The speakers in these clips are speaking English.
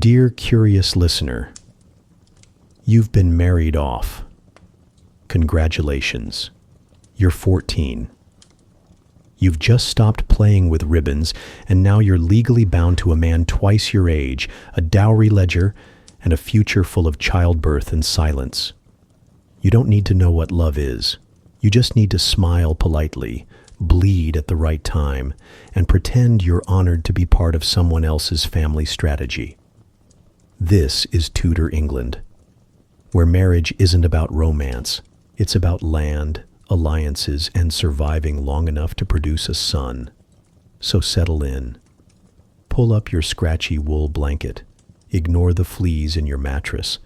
Dear curious listener, you've been married off. Congratulations. You're 14. You've just stopped playing with ribbons, and now you're legally bound to a man twice your age, a dowry ledger, and a future full of childbirth and silence. You don't need to know what love is. You just need to smile politely, bleed at the right time, and pretend you're honored to be part of someone else's family strategy. This is Tudor England, where marriage isn't about romance. It's about land, alliances, and surviving long enough to produce a son. So settle in. Pull up your scratchy wool blanket, ignore the fleas in your mattress,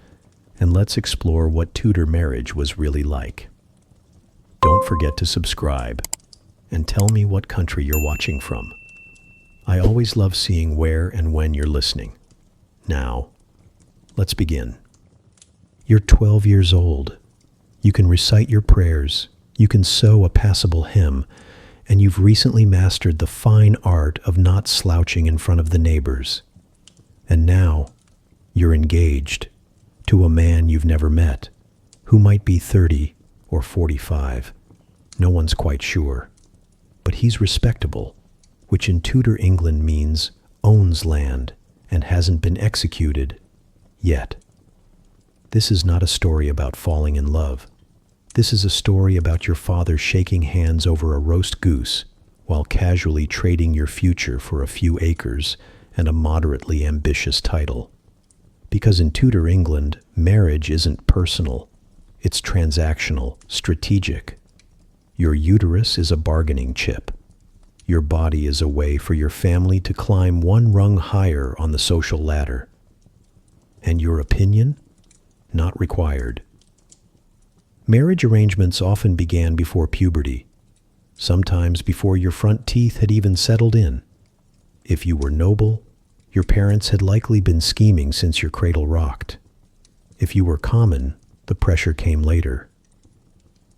and let's explore what Tudor marriage was really like. Don't forget to subscribe, and tell me what country you're watching from. I always love seeing where and when you're listening. Now, let's begin. You're 12 years old. You can recite your prayers, you can sew a passable hymn, and you've recently mastered the fine art of not slouching in front of the neighbors. And now, you're engaged to a man you've never met, who might be 30 or 45. No one's quite sure. But he's respectable, which in Tudor England means owns land and hasn't been executed yet. This is not a story about falling in love. This is a story about your father shaking hands over a roast goose while casually trading your future for a few acres and a moderately ambitious title. Because in Tudor England, marriage isn't personal. It's transactional, strategic. Your uterus is a bargaining chip. Your body is a way for your family to climb one rung higher on the social ladder. And your opinion? Not required. Marriage arrangements often began before puberty, sometimes before your front teeth had even settled in. If you were noble, your parents had likely been scheming since your cradle rocked. If you were common, the pressure came later.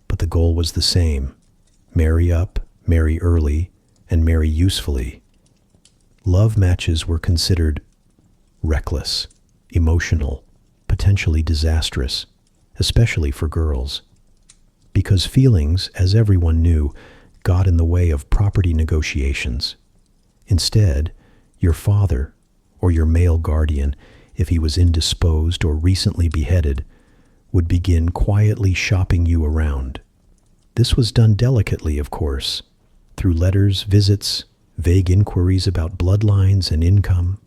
But the goal was the same: marry up, marry early, and marry usefully. Love matches were considered reckless, emotional, potentially disastrous, especially for girls. Because feelings, as everyone knew, got in the way of property negotiations. Instead, your father, or your male guardian, if he was indisposed or recently beheaded, would begin quietly shopping you around. This was done delicately, of course, through letters, visits, vague inquiries about bloodlines and income.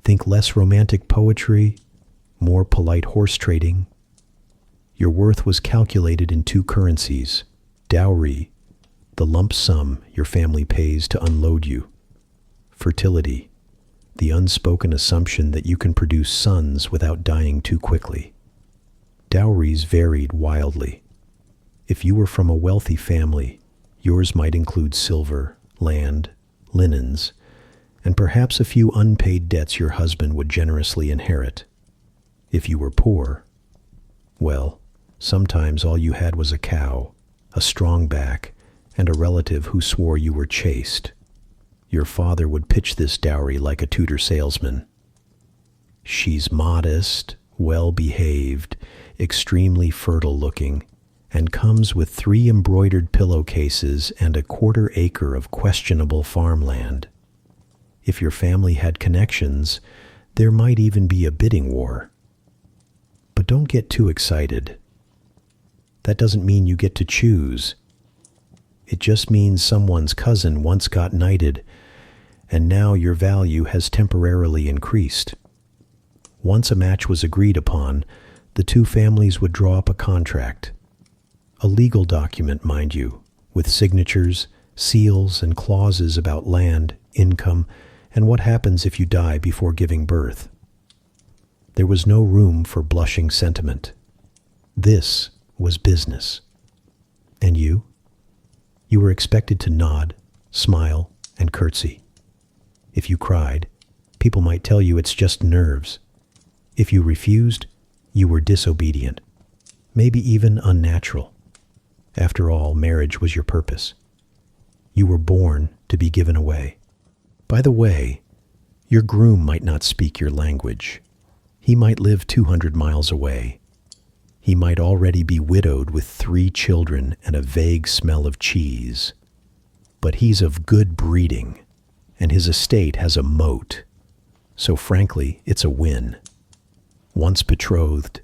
Think less romantic poetry, more polite horse trading. Your worth was calculated in two currencies: dowry, the lump sum your family pays to unload you; fertility, the unspoken assumption that you can produce sons without dying too quickly. Dowries varied wildly. If you were from a wealthy family, yours might include silver, land, linens, and perhaps a few unpaid debts your husband would generously inherit. If you were poor, well, sometimes all you had was a cow, a strong back, and a relative who swore you were chaste. Your father would pitch this dowry like a Tudor salesman. She's modest, well-behaved, extremely fertile-looking, and comes with 3 embroidered pillowcases and a 1/4 acre of questionable farmland. If your family had connections, there might even be a bidding war. But don't get too excited. That doesn't mean you get to choose. It just means someone's cousin once got knighted, and now your value has temporarily increased. Once a match was agreed upon, the two families would draw up a contract. A legal document, mind you, with signatures, seals, and clauses about land, income, and what happens if you die before giving birth. There was no room for blushing sentiment. This was business. And you? You were expected to nod, smile, and curtsy. If you cried, people might tell you it's just nerves. If you refused, you were disobedient, maybe even unnatural. After all, marriage was your purpose. You were born to be given away. By the way, Your groom might not speak your language. He might live 200 miles away. He might already be widowed with 3 children and a vague smell of cheese. But he's of good breeding, and his estate has a moat. So frankly, it's a win. Once betrothed,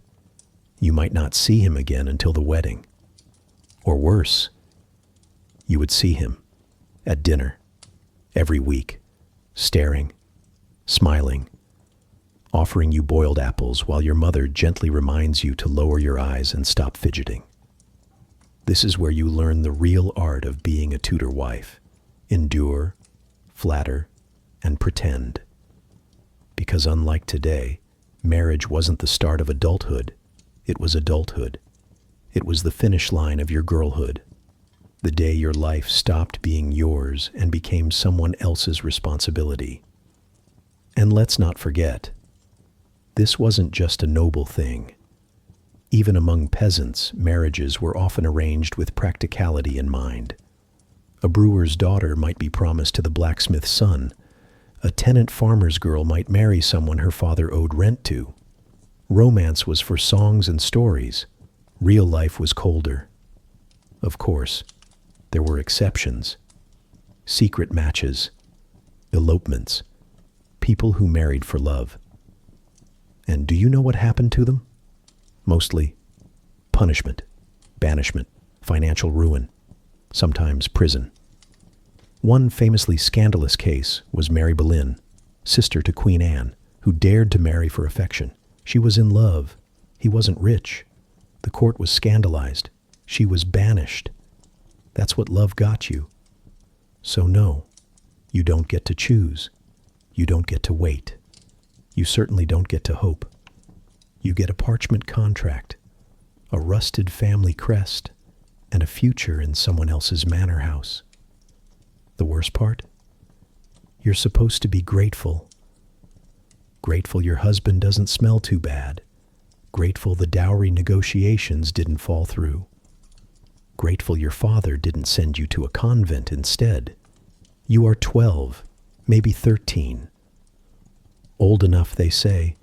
you might not see him again until the wedding. Or worse, you would see him at dinner every week, staring, smiling, offering you boiled apples while your mother gently reminds you to lower your eyes and stop fidgeting. This is where you learn the real art of being a Tudor wife. Endure, flatter, and pretend. Because unlike today, marriage wasn't the start of adulthood, it was adulthood. It was the finish line of your girlhood. The day your life stopped being yours and became someone else's responsibility. And let's not forget, this wasn't just a noble thing. Even among peasants, marriages were often arranged with practicality in mind. A brewer's daughter might be promised to the blacksmith's son. A tenant farmer's girl might marry someone her father owed rent to. Romance was for songs and stories. Real life was colder. Of course, there were exceptions. Secret matches, elopements, people who married for love. And do you know what happened to them? Mostly punishment, banishment, financial ruin, sometimes prison. One famously scandalous case was Mary Boleyn, sister to Queen Anne, who dared to marry for affection. She was in love. He wasn't rich. The court was scandalized. She was banished. That's what love got you. So no, you don't get to choose. You don't get to wait. You certainly don't get to hope. You get a parchment contract, a rusted family crest, and a future in someone else's manor house. The worst part? You're supposed to be grateful. Grateful your husband doesn't smell too bad. Grateful the dowry negotiations didn't fall through. Grateful your father didn't send you to a convent instead. You are 12, maybe 13. Old enough, they say,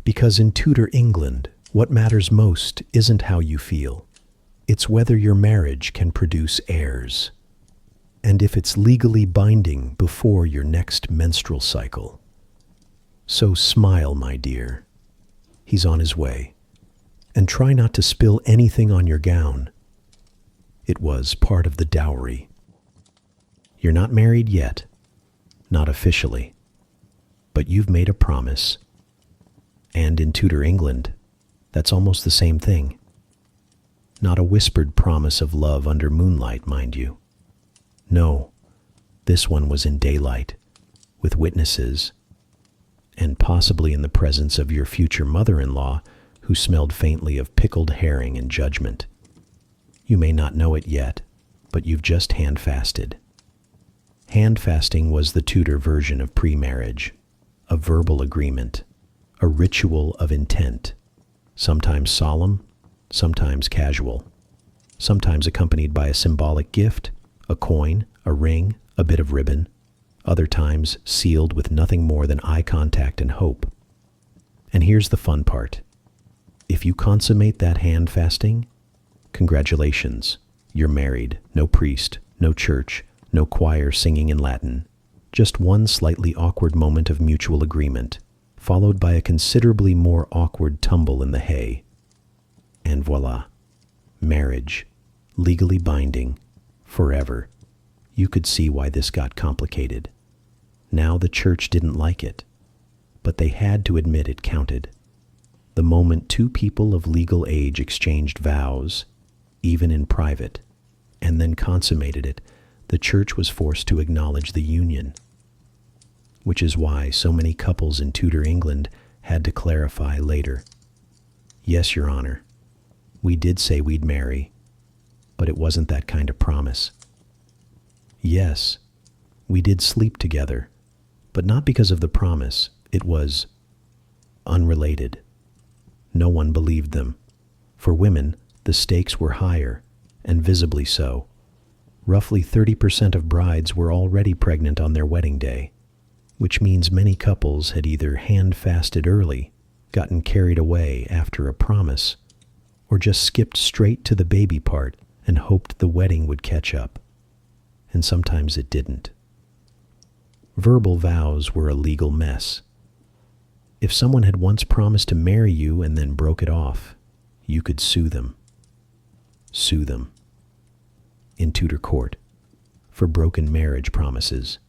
because in Tudor England, what matters most isn't how you feel. It's whether your marriage can produce heirs. And if it's legally binding before your next menstrual cycle. So smile, my dear. He's on his way. And try not to spill anything on your gown. It was part of the dowry. You're not married yet, not officially, but you've made a promise. And in Tudor England, that's almost the same thing. Not a whispered promise of love under moonlight, mind you. No, this one was in daylight, with witnesses, and possibly in the presence of your future mother-in-law, who smelled faintly of pickled herring and judgment. You may not know it yet, but you've just hand-fasted. Hand-fasting was the Tudor version of pre-marriage, a verbal agreement, a ritual of intent, sometimes solemn, sometimes casual, sometimes accompanied by a symbolic gift, a coin, a ring, a bit of ribbon, other times sealed with nothing more than eye contact and hope. And here's the fun part. If you consummate that hand-fasting, congratulations, you're married. No priest, no church, no choir singing in Latin. Just one slightly awkward moment of mutual agreement, followed by a considerably more awkward tumble in the hay. And voila, marriage, legally binding, forever. You could see why this got complicated. Now the church didn't like it, but they had to admit it counted. The moment two people of legal age exchanged vows, even in private, and then consummated it, the church was forced to acknowledge the union. Which is why so many couples in Tudor England had to clarify later. Yes, Your Honor, we did say we'd marry, but it wasn't that kind of promise. Yes, we did sleep together, but not because of the promise. It was unrelated. No one believed them. For women, the stakes were higher, and visibly so. Roughly 30% of brides were already pregnant on their wedding day. which means many couples had either hand-fasted early, gotten carried away after a promise, or just skipped straight to the baby part and hoped the wedding would catch up. And sometimes it didn't. Verbal vows were a legal mess. If someone had once promised to marry you and then broke it off, you could sue them. Sue them. In Tudor court, for broken marriage promises.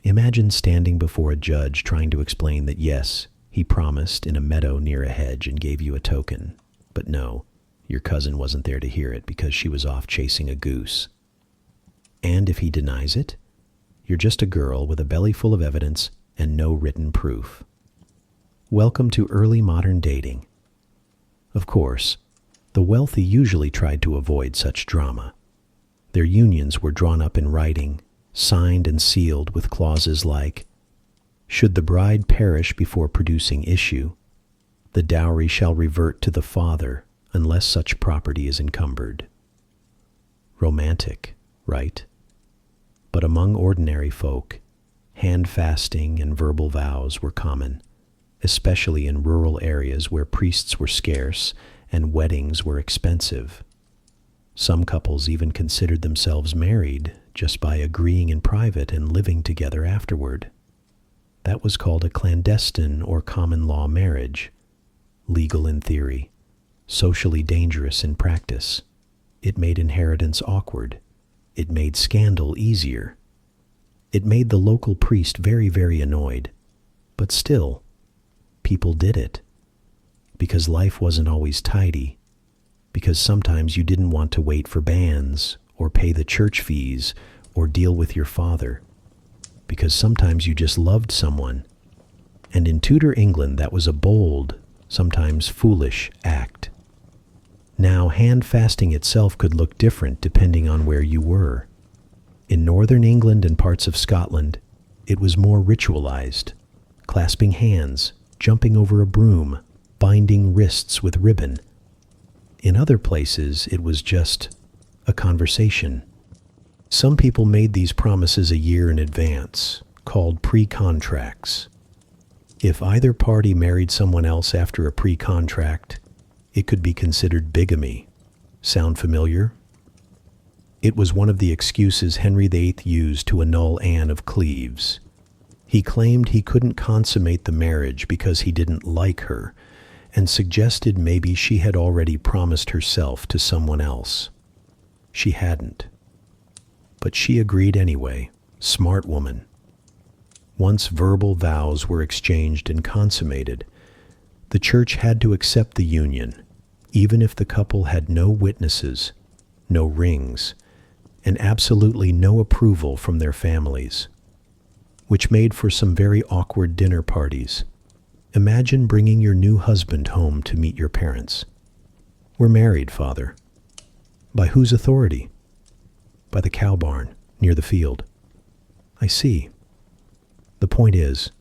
Imagine standing before a judge trying to explain that yes, he promised in a meadow near a hedge and gave you a token, but no, your cousin wasn't there to hear it because she was off chasing a goose. And if he denies it, you're just a girl with a belly full of evidence and no written proof. Welcome to early modern dating. Of course, the wealthy usually tried to avoid such drama. Their unions were drawn up in writing, signed and sealed with clauses like, should the bride perish before producing issue, the dowry shall revert to the father unless such property is encumbered. Romantic, right? But among ordinary folk, hand-fasting and verbal vows were common, especially in rural areas where priests were scarce and weddings were expensive. Some couples even considered themselves married just by agreeing in private and living together afterward. That was called a clandestine or common law marriage, legal in theory, socially dangerous in practice. It made inheritance awkward. It made scandal easier. It made the local priest very, very annoyed. But still, people did it. Because life wasn't always tidy. Because sometimes you didn't want to wait for banns, or pay the church fees, or deal with your father. Because sometimes you just loved someone. And in Tudor England, that was a bold, sometimes foolish act. Now, hand-fasting itself could look different depending on where you were. In northern England and parts of Scotland, it was more ritualized, clasping hands, jumping over a broom, binding wrists with ribbon. In other places, it was just a conversation. Some people made these promises a year in advance, called pre-contracts. If either party married someone else after a pre-contract, it could be considered bigamy. Sound familiar? It was one of the excuses Henry VIII used to annul Anne of Cleves. He claimed he couldn't consummate the marriage because he didn't like her, and suggested maybe she had already promised herself to someone else. She hadn't. But she agreed anyway. Smart woman. Once verbal vows were exchanged and consummated, the church had to accept the union, even if the couple had no witnesses, no rings, and absolutely no approval from their families, which made for some very awkward dinner parties. Imagine bringing your new husband home to meet your parents. We're married, Father. By whose authority? By the cow barn, near the field. I see. The point is,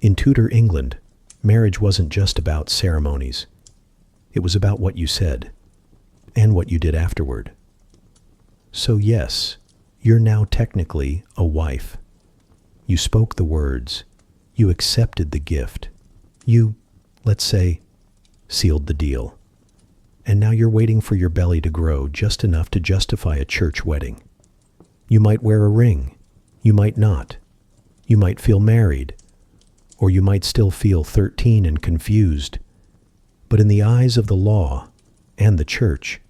in Tudor England, marriage wasn't just about ceremonies. It was about what you said, and what you did afterward. So yes, you're now technically a wife. You spoke the words. You accepted the gift. You, let's say, sealed the deal. And now you're waiting for your belly to grow just enough to justify a church wedding. You might wear a ring. You might not. You might feel married. Or you might still feel 13 and confused. But in the eyes of the law and the church,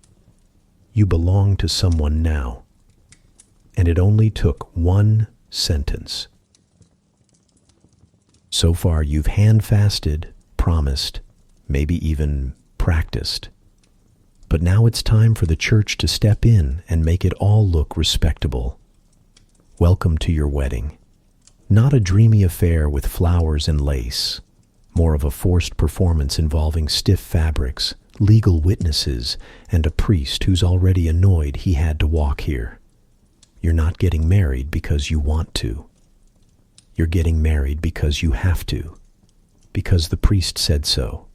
you belong to someone now. And it only took one sentence. So far you've hand-fasted, promised, maybe even practiced. But now it's time for the church to step in and make it all look respectable. Welcome to your wedding. Not a dreamy affair with flowers and lace, more of a forced performance involving stiff fabrics, legal witnesses, and a priest who's already annoyed he had to walk here. You're not getting married because you want to. You're getting married because you have to, because the priest said so,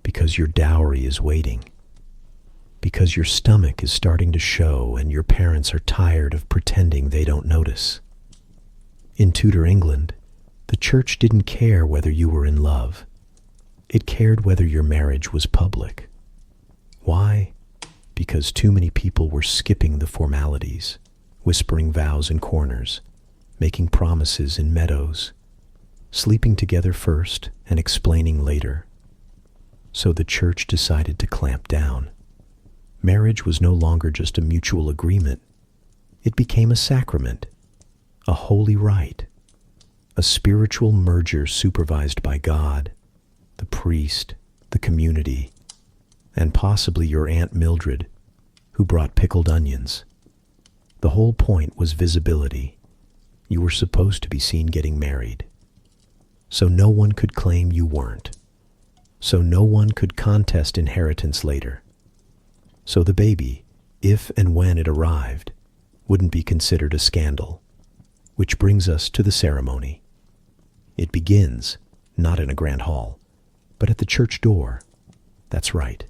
because your dowry is waiting, because your stomach is starting to show and your parents are tired of pretending they don't notice. In Tudor England, the church didn't care whether you were in love. It cared whether your marriage was public. Why? Because too many people were skipping the formalities, whispering vows in corners, making promises in meadows, sleeping together first and explaining later. So the church decided to clamp down. Marriage was no longer just a mutual agreement. It became a sacrament, a holy rite, a spiritual merger supervised by God, the priest, the community, and possibly your Aunt Mildred, who brought pickled onions. The whole point was visibility. You were supposed to be seen getting married. So no one could claim you weren't. So no one could contest inheritance later. So the baby, if and when it arrived, wouldn't be considered a scandal. Which brings us to the ceremony. It begins, not in a grand hall, but at the church door. That's right.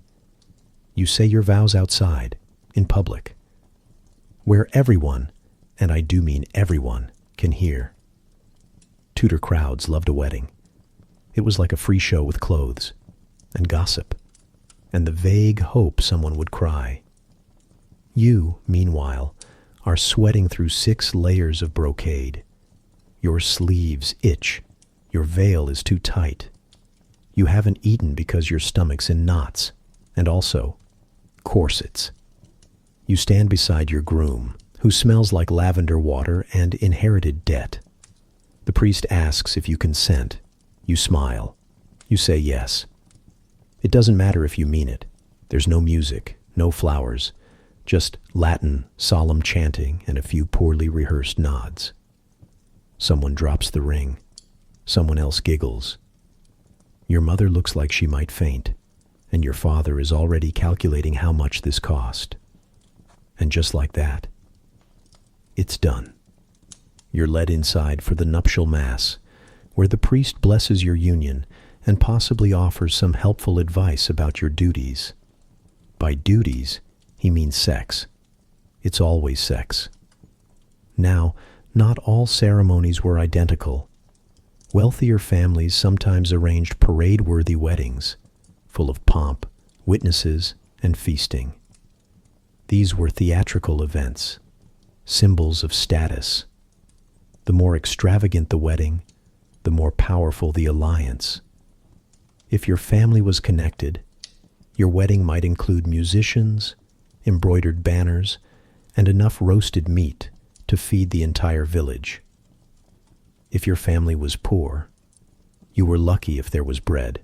You say your vows outside, in public, where everyone, and I do mean everyone, can hear. Tudor crowds loved a wedding. It was like a free show with clothes, and gossip, and the vague hope someone would cry. You, meanwhile, are sweating through 6 layers of brocade. Your sleeves itch. Your veil is too tight. You haven't eaten because your stomach's in knots, and also corsets. You stand beside your groom, who smells like lavender water and inherited debt. The priest asks if you consent. You smile. You say yes. It doesn't matter if you mean it. There's no music, no flowers, just Latin, solemn chanting, and a few poorly rehearsed nods. Someone drops the ring. Someone else giggles. Your mother looks like she might faint, and your father is already calculating how much this cost. And just like that, it's done. You're led inside for the nuptial mass, where the priest blesses your union and possibly offers some helpful advice about your duties. By duties, he means sex. It's always sex. Now, not all ceremonies were identical. Wealthier families sometimes arranged parade-worthy weddings, full of pomp, witnesses, and feasting. These were theatrical events, symbols of status. The more extravagant the wedding, the more powerful the alliance. If your family was connected, your wedding might include musicians, embroidered banners, and enough roasted meat to feed the entire village. If your family was poor, you were lucky if there was bread.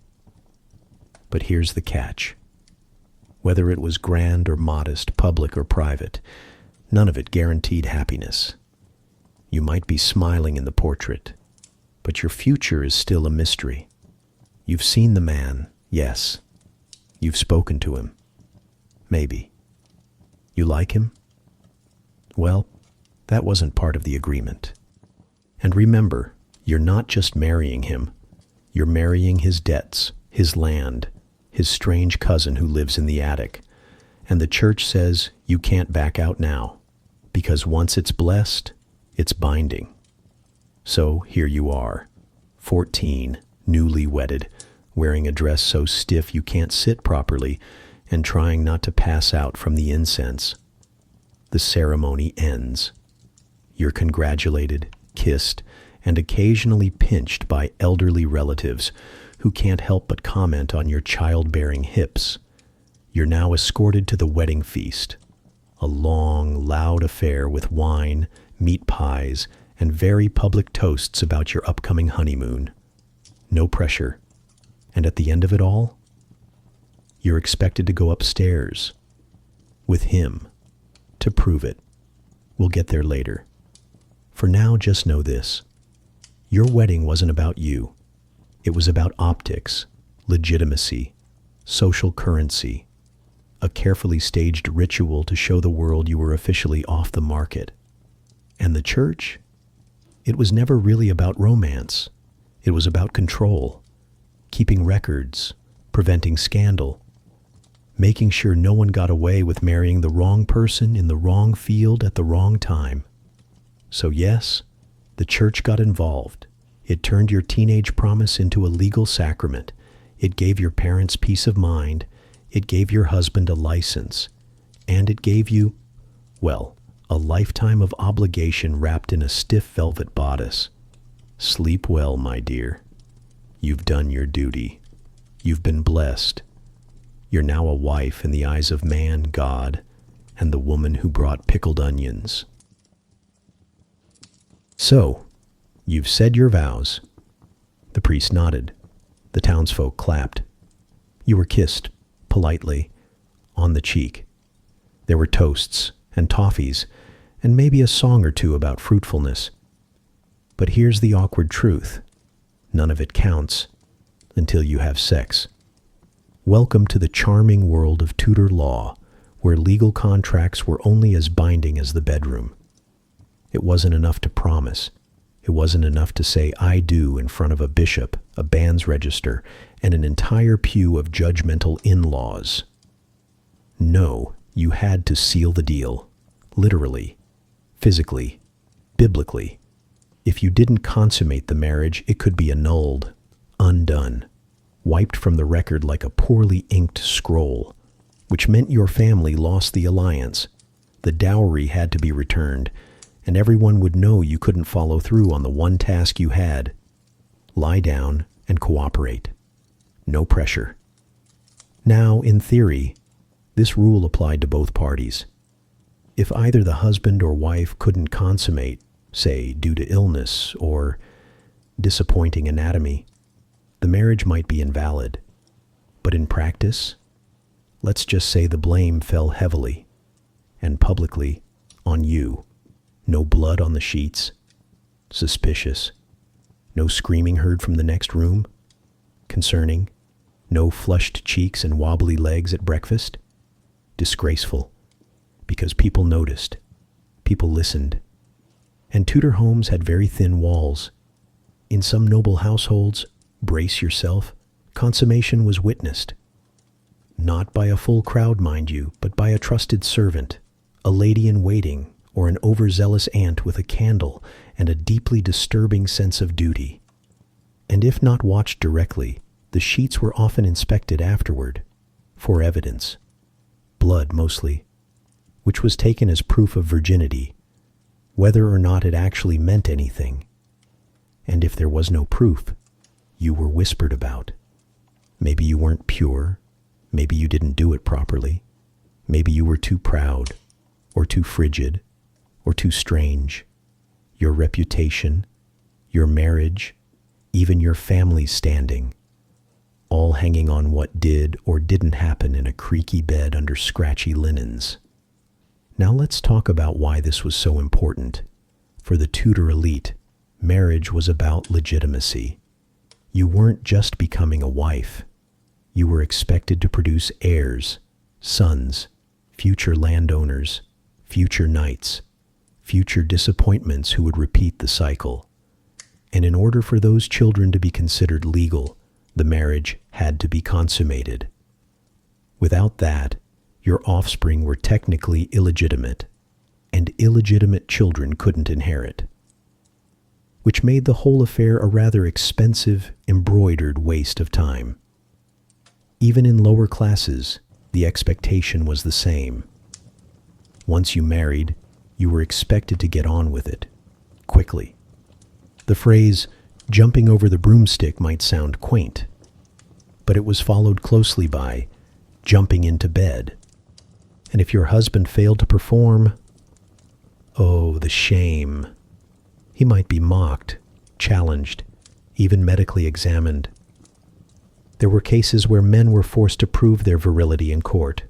But here's the catch. Whether it was grand or modest, public or private, none of it guaranteed happiness. You might be smiling in the portrait, but your future is still a mystery. You've seen the man, yes. You've spoken to him. Maybe. You like him? Well, that wasn't part of the agreement. And remember, you're not just marrying him. You're marrying his debts, his land, his strange cousin who lives in the attic. And the church says you can't back out now, because once it's blessed, it's binding. So here you are, 14, newly wedded, wearing a dress so stiff you can't sit properly, and trying not to pass out from the incense. The ceremony ends. You're congratulated, kissed, and occasionally pinched by elderly relatives who can't help but comment on your childbearing hips. You're now escorted to the wedding feast, a long, loud affair with wine, meat pies, and very public toasts about your upcoming honeymoon. No pressure. And at the end of it all, you're expected to go upstairs with him to prove it. We'll get there later. For now, just know this. Your wedding wasn't about you. It was about optics, legitimacy, social currency, a carefully staged ritual to show the world you were officially off the market. And the church? It was never really about romance. It was about control, keeping records, preventing scandal, making sure no one got away with marrying the wrong person in the wrong field at the wrong time. So yes, The church got involved. It turned your teenage promise into a legal sacrament. It gave your parents peace of mind. It gave your husband a license. And it gave you, well, a lifetime of obligation wrapped in a stiff velvet bodice. Sleep well, my dear. You've done your duty. You've been blessed. You're now a wife in the eyes of man, God, and the woman who brought pickled onions. So, you've said your vows. The priest nodded. The townsfolk clapped. You were kissed, politely, on the cheek. There were toasts and toffees, and maybe a song or two about fruitfulness. But here's the awkward truth. None of it counts until you have sex. Welcome to the charming world of Tudor law, where legal contracts were only as binding as the bedroom. It wasn't enough to promise. It wasn't enough to say "I do" in front of a bishop, a band's register, and an entire pew of judgmental in-laws. No, you had to seal the deal, literally, physically, biblically. If you didn't consummate the marriage, it could be annulled, undone, wiped from the record like a poorly inked scroll, which meant your family lost the alliance. The dowry had to be returned, and everyone would know you couldn't follow through on the one task you had. Lie down and cooperate. No pressure. Now, in theory, this rule applied to both parties. If either the husband or wife couldn't consummate, say due to illness or disappointing anatomy, the marriage might be invalid. But in practice, let's just say the blame fell heavily and publicly on you. No blood on the sheets. Suspicious. No screaming heard from the next room. Concerning. No flushed cheeks and wobbly legs at breakfast. Disgraceful. Because people noticed. People listened. And Tudor homes had very thin walls. In some noble households, brace yourself, consummation was witnessed. Not by a full crowd, mind you, but by a trusted servant, a lady in waiting, or an overzealous aunt with a candle and a deeply disturbing sense of duty. And if not watched directly, the sheets were often inspected afterward, for evidence. Blood, mostly, which was taken as proof of virginity, whether or not it actually meant anything. And if there was no proof, you were whispered about. Maybe you weren't pure, maybe you didn't do it properly, maybe you were too proud, or too frigid, or too strange. Your reputation, your marriage, even your family's standing, all hanging on what did or didn't happen in a creaky bed under scratchy linens. Now let's talk about why this was so important. For the Tudor elite, marriage was about legitimacy. You weren't just becoming a wife. You were expected to produce heirs, sons, future landowners, future knights, future disappointments who would repeat the cycle. And in order for those children to be considered legal, the marriage had to be consummated. Without that, your offspring were technically illegitimate, and illegitimate children couldn't inherit, which made the whole affair a rather expensive, embroidered waste of time. Even in lower classes, the expectation was the same. Once you married, you were expected to get on with it, quickly. The phrase, jumping over the broomstick, might sound quaint, but it was followed closely by jumping into bed. And if your husband failed to perform, oh, the shame. He might be mocked, challenged, even medically examined. There were cases where men were forced to prove their virility in court,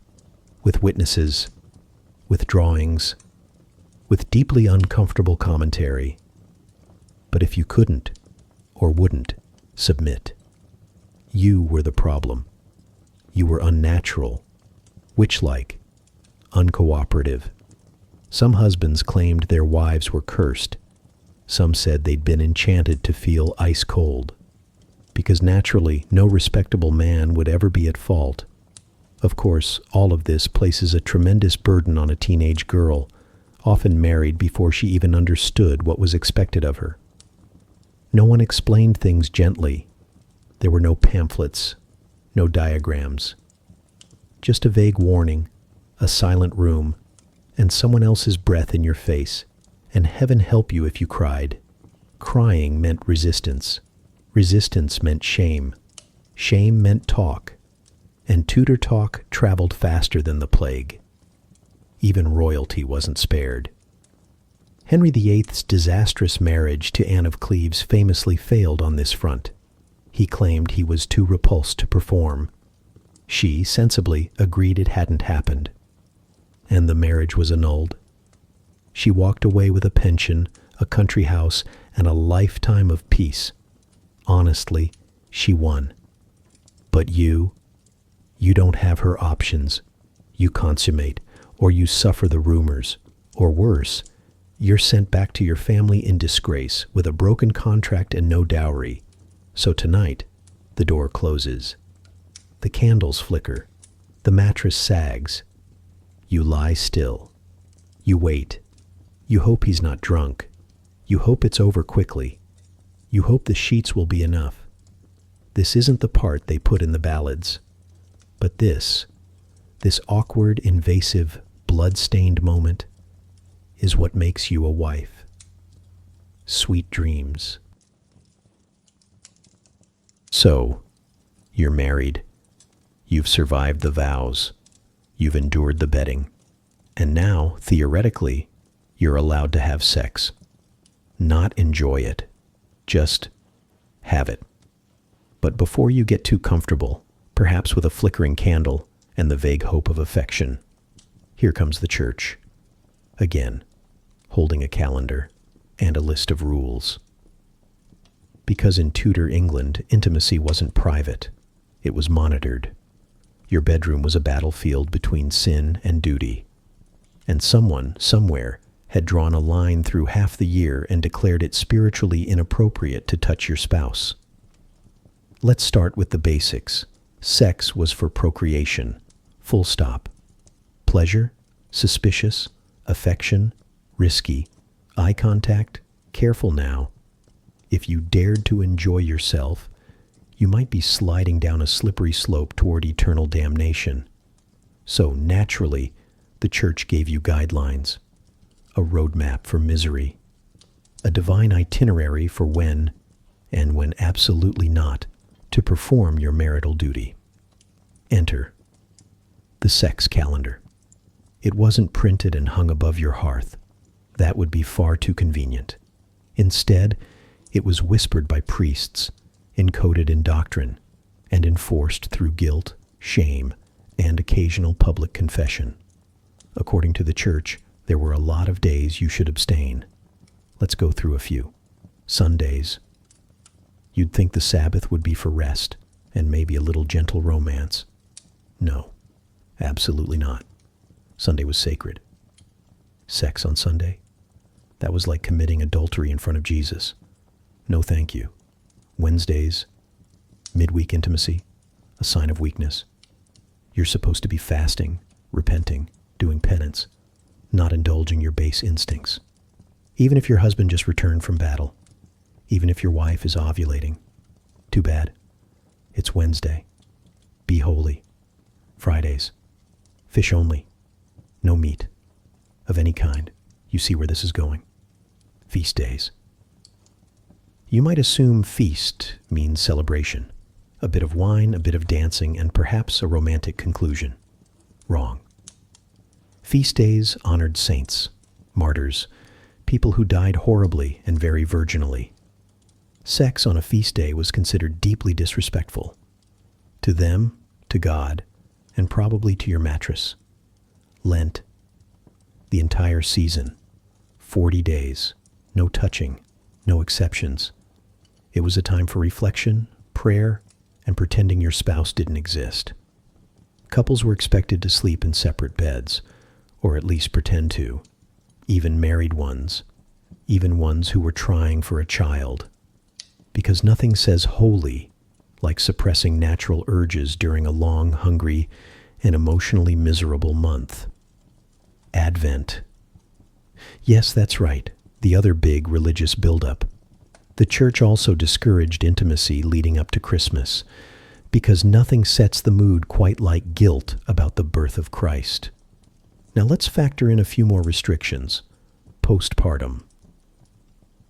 with witnesses, with drawings, with deeply uncomfortable commentary. But if you couldn't, or wouldn't, submit, you were the problem. You were unnatural, witch-like, uncooperative. Some husbands claimed their wives were cursed. Some said they'd been enchanted to feel ice cold, because naturally no respectable man would ever be at fault. Of course, all of this places a tremendous burden on a teenage girl, often married before she even understood what was expected of her. No one explained things gently. There were no pamphlets, no diagrams. Just a vague warning, a silent room, and someone else's breath in your face, and heaven help you if you cried. Crying meant resistance. Resistance meant shame. Shame meant talk. And Tudor talk traveled faster than the plague. Even royalty wasn't spared. Henry VIII's disastrous marriage to Anne of Cleves famously failed on this front. He claimed he was too repulsed to perform. She, sensibly, agreed it hadn't happened. And the marriage was annulled. She walked away with a pension, a country house, and a lifetime of peace. Honestly, she won. But you don't have her options. You consummate, or you suffer the rumors, or worse, you're sent back to your family in disgrace with a broken contract and no dowry. So tonight, the door closes. The candles flicker. The mattress sags. You lie still. You wait. You hope he's not drunk. You hope it's over quickly. You hope the sheets will be enough. This isn't the part they put in the ballads. But this awkward, invasive, blood-stained moment is what makes you a wife. Sweet dreams. So, you're married. You've survived the vows. You've endured the bedding. And now, theoretically, you're allowed to have sex. Not enjoy it. Just have it. But before you get too comfortable, perhaps with a flickering candle and the vague hope of affection, here comes the church. Again, holding a calendar and a list of rules. Because in Tudor England, intimacy wasn't private. It was monitored. Your bedroom was a battlefield between sin and duty. And someone, somewhere, had drawn a line through half the year and declared it spiritually inappropriate to touch your spouse. Let's start with the basics. Sex was for procreation. Full stop. Pleasure, suspicious, affection, risky, eye contact, careful now. If you dared to enjoy yourself, you might be sliding down a slippery slope toward eternal damnation. So naturally, the church gave you guidelines, a roadmap for misery, a divine itinerary for when, and when absolutely not, to perform your marital duty. Enter the sex calendar. It wasn't printed and hung above your hearth. That would be far too convenient. Instead, it was whispered by priests, encoded in doctrine, and enforced through guilt, shame, and occasional public confession. According to the church, there were a lot of days you should abstain. Let's go through a few. Sundays. You'd think the Sabbath would be for rest, and maybe a little gentle romance. No, absolutely not. Sunday was sacred. Sex on Sunday? That was like committing adultery in front of Jesus. No thank you. Wednesdays, midweek intimacy, a sign of weakness. You're supposed to be fasting, repenting, doing penance, not indulging your base instincts. Even if your husband just returned from battle, even if your wife is ovulating. Too bad. It's Wednesday. Be holy. Fridays. Fish only. No meat. Of any kind. You see where this is going. Feast days. You might assume feast means celebration. A bit of wine, a bit of dancing, and perhaps a romantic conclusion. Wrong. Feast days honored saints, martyrs, people who died horribly and very virginally. Sex on a feast day was considered deeply disrespectful. To them, to God, and probably to your mattress. Lent. The entire season. 40 days. No touching. No exceptions. It was a time for reflection, prayer, and pretending your spouse didn't exist. Couples were expected to sleep in separate beds, or at least pretend to. Even married ones. Even ones who were trying for a child. Because nothing says holy like suppressing natural urges during a long, hungry, and emotionally miserable month. Advent. Yes, that's right, the other big religious buildup. The church also discouraged intimacy leading up to Christmas, because nothing sets the mood quite like guilt about the birth of Christ. Now let's factor in a few more restrictions. Postpartum.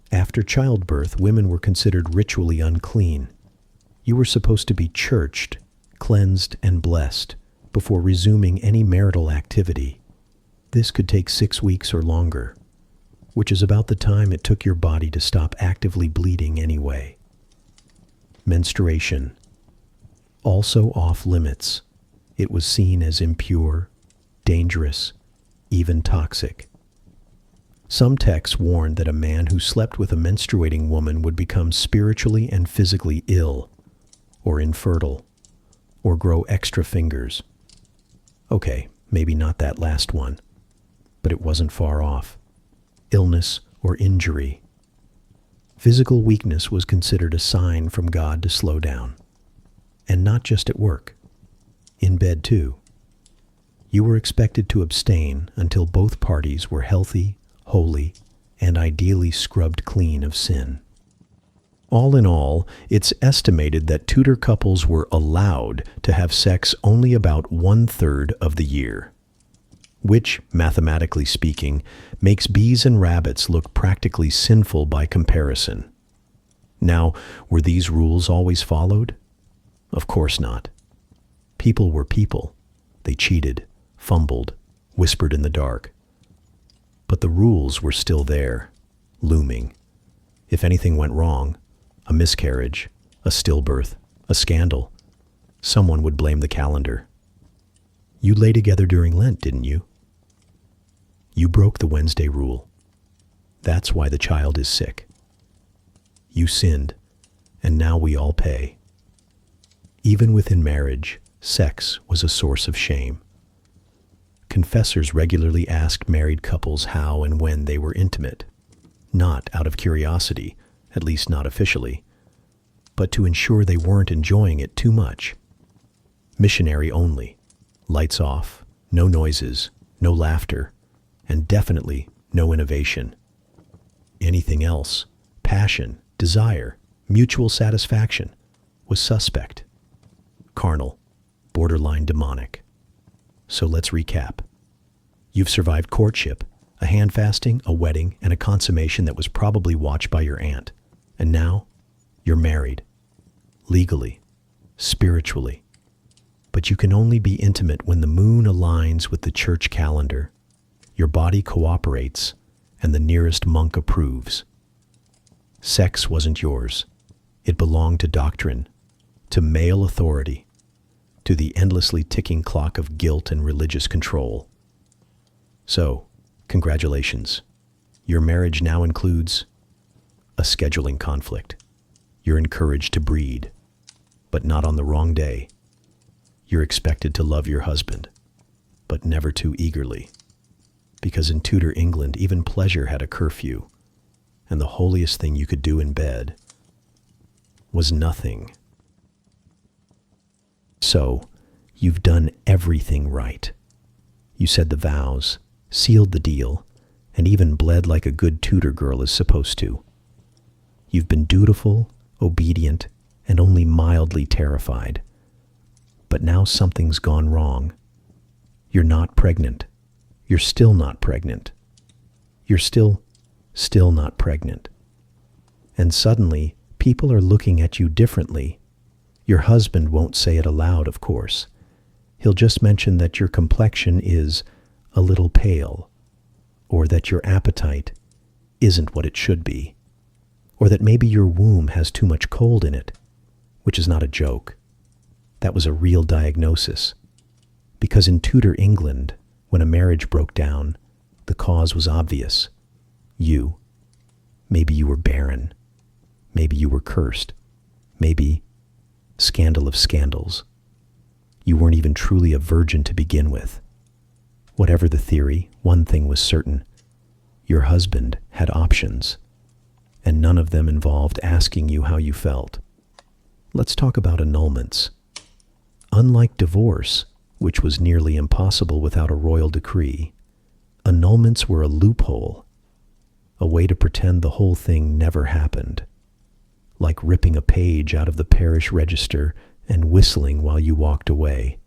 After childbirth, women were considered ritually unclean. You were supposed to be churched, cleansed, and blessed before resuming any marital activity. This could take 6 weeks or longer, which is about the time it took your body to stop actively bleeding anyway. Menstruation. Also off limits. It was seen as impure, dangerous, even toxic. Some texts warned that a man who slept with a menstruating woman would become spiritually and physically ill, or infertile, or grow extra fingers. Okay, maybe not that last one, but it wasn't far off. Illness or injury. Physical weakness was considered a sign from God to slow down. And not just at work. In bed too. You were expected to abstain until both parties were healthy, holy, and ideally scrubbed clean of sin. All in all, it's estimated that Tudor couples were allowed to have sex only about 1/3 of the year, which, mathematically speaking, makes bees and rabbits look practically sinful by comparison. Now, were these rules always followed? Of course not. People were people. They cheated, fumbled, whispered in the dark. But the rules were still there, looming. If anything went wrong, a miscarriage, a stillbirth, a scandal, someone would blame the calendar. You lay together during Lent, didn't you? You broke the Wednesday rule. That's why the child is sick. You sinned, and now we all pay. Even within marriage, sex was a source of shame. Confessors regularly asked married couples how and when they were intimate, not out of curiosity, at least not officially, but to ensure they weren't enjoying it too much. Missionary only, lights off, no noises, no laughter, and definitely no innovation. Anything else, passion, desire, mutual satisfaction, was suspect. Carnal, borderline demonic. So let's recap. You've survived courtship, a hand fasting, a wedding, and a consummation that was probably watched by your aunt. And now, you're married. Legally, spiritually. But you can only be intimate when the moon aligns with the church calendar, your body cooperates, and the nearest monk approves. Sex wasn't yours. It belonged to doctrine, to male authority, to the endlessly ticking clock of guilt and religious control. So, congratulations. Your marriage now includes a scheduling conflict. You're encouraged to breed, but not on the wrong day. You're expected to love your husband, but never too eagerly. Because in Tudor England, even pleasure had a curfew, and the holiest thing you could do in bed was nothing. So, you've done everything right. You said the vows, sealed the deal, and even bled like a good Tudor girl is supposed to. You've been dutiful, obedient, and only mildly terrified. But now something's gone wrong. You're not pregnant. You're still not pregnant. You're still not pregnant. And suddenly, people are looking at you differently. Your husband won't say it aloud, of course. He'll just mention that your complexion is a little pale, or that your appetite isn't what it should be, or that maybe your womb has too much cold in it, which is not a joke. That was a real diagnosis. Because in Tudor England, when a marriage broke down, the cause was obvious. You. Maybe you were barren. Maybe you were cursed. Maybe, scandal of scandals, you weren't even truly a virgin to begin with. Whatever the theory, one thing was certain. Your husband had options, and none of them involved asking you how you felt. Let's talk about annulments. Unlike divorce, which was nearly impossible without a royal decree, annulments were a loophole, a way to pretend the whole thing never happened. like ripping a page out of the parish register and whistling while you walked away.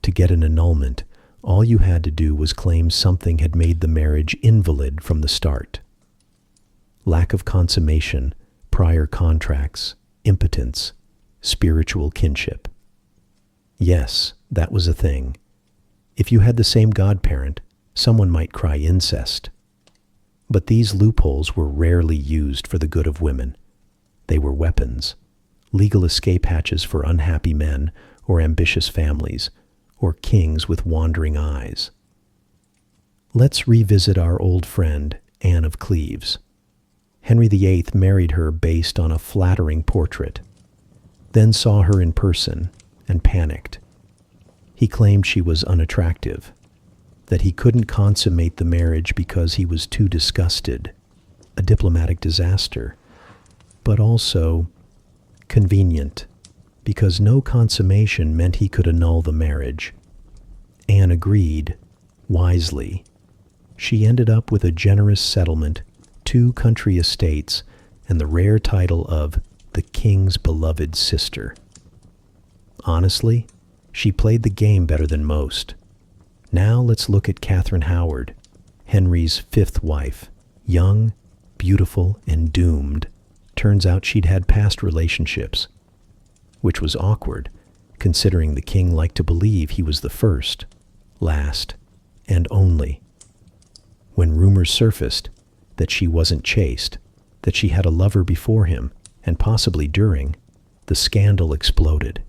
To get an annulment, all you had to do was claim something had made the marriage invalid from the start. Lack of consummation, prior contracts, impotence, spiritual kinship. Yes, that was a thing. If you had the same godparent, someone might cry incest. But these loopholes were rarely used for the good of women. They were weapons, legal escape hatches for unhappy men or ambitious families, or kings with wandering eyes. Let's revisit our old friend, Anne of Cleves. Henry VIII married her based on a flattering portrait, then saw her in person and panicked. He claimed she was unattractive, that he couldn't consummate the marriage because he was too disgusted, a diplomatic disaster, but also convenient, because no consummation meant he could annul the marriage. Anne agreed, wisely. She ended up with a generous settlement, 2 country estates, and the rare title of the king's beloved sister. Honestly, she played the game better than most. Now let's look at Catherine Howard, Henry's 5th wife. Young, beautiful, and doomed. Turns out she'd had past relationships, which was awkward, considering the king liked to believe he was the first, last, and only. When rumors surfaced that she wasn't chaste, that she had a lover before him, and possibly during, the scandal exploded.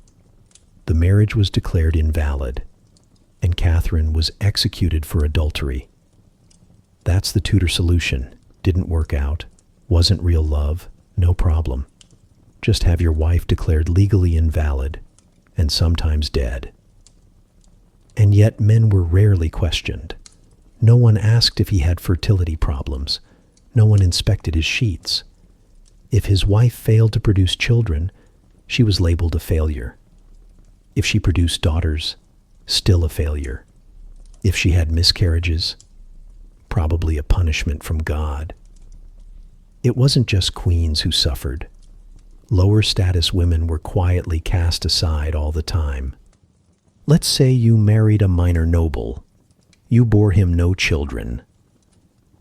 The marriage was declared invalid, and Catherine was executed for adultery. That's the Tudor solution. Didn't work out, wasn't real love, no problem. Just have your wife declared legally invalid, and sometimes dead. And yet men were rarely questioned. No one asked if he had fertility problems. No one inspected his sheets. If his wife failed to produce children, she was labeled a failure. If she produced daughters, still a failure. If she had miscarriages, probably a punishment from God. It wasn't just queens who suffered. Lower status women were quietly cast aside all the time. Let's say you married a minor noble. You bore him no children.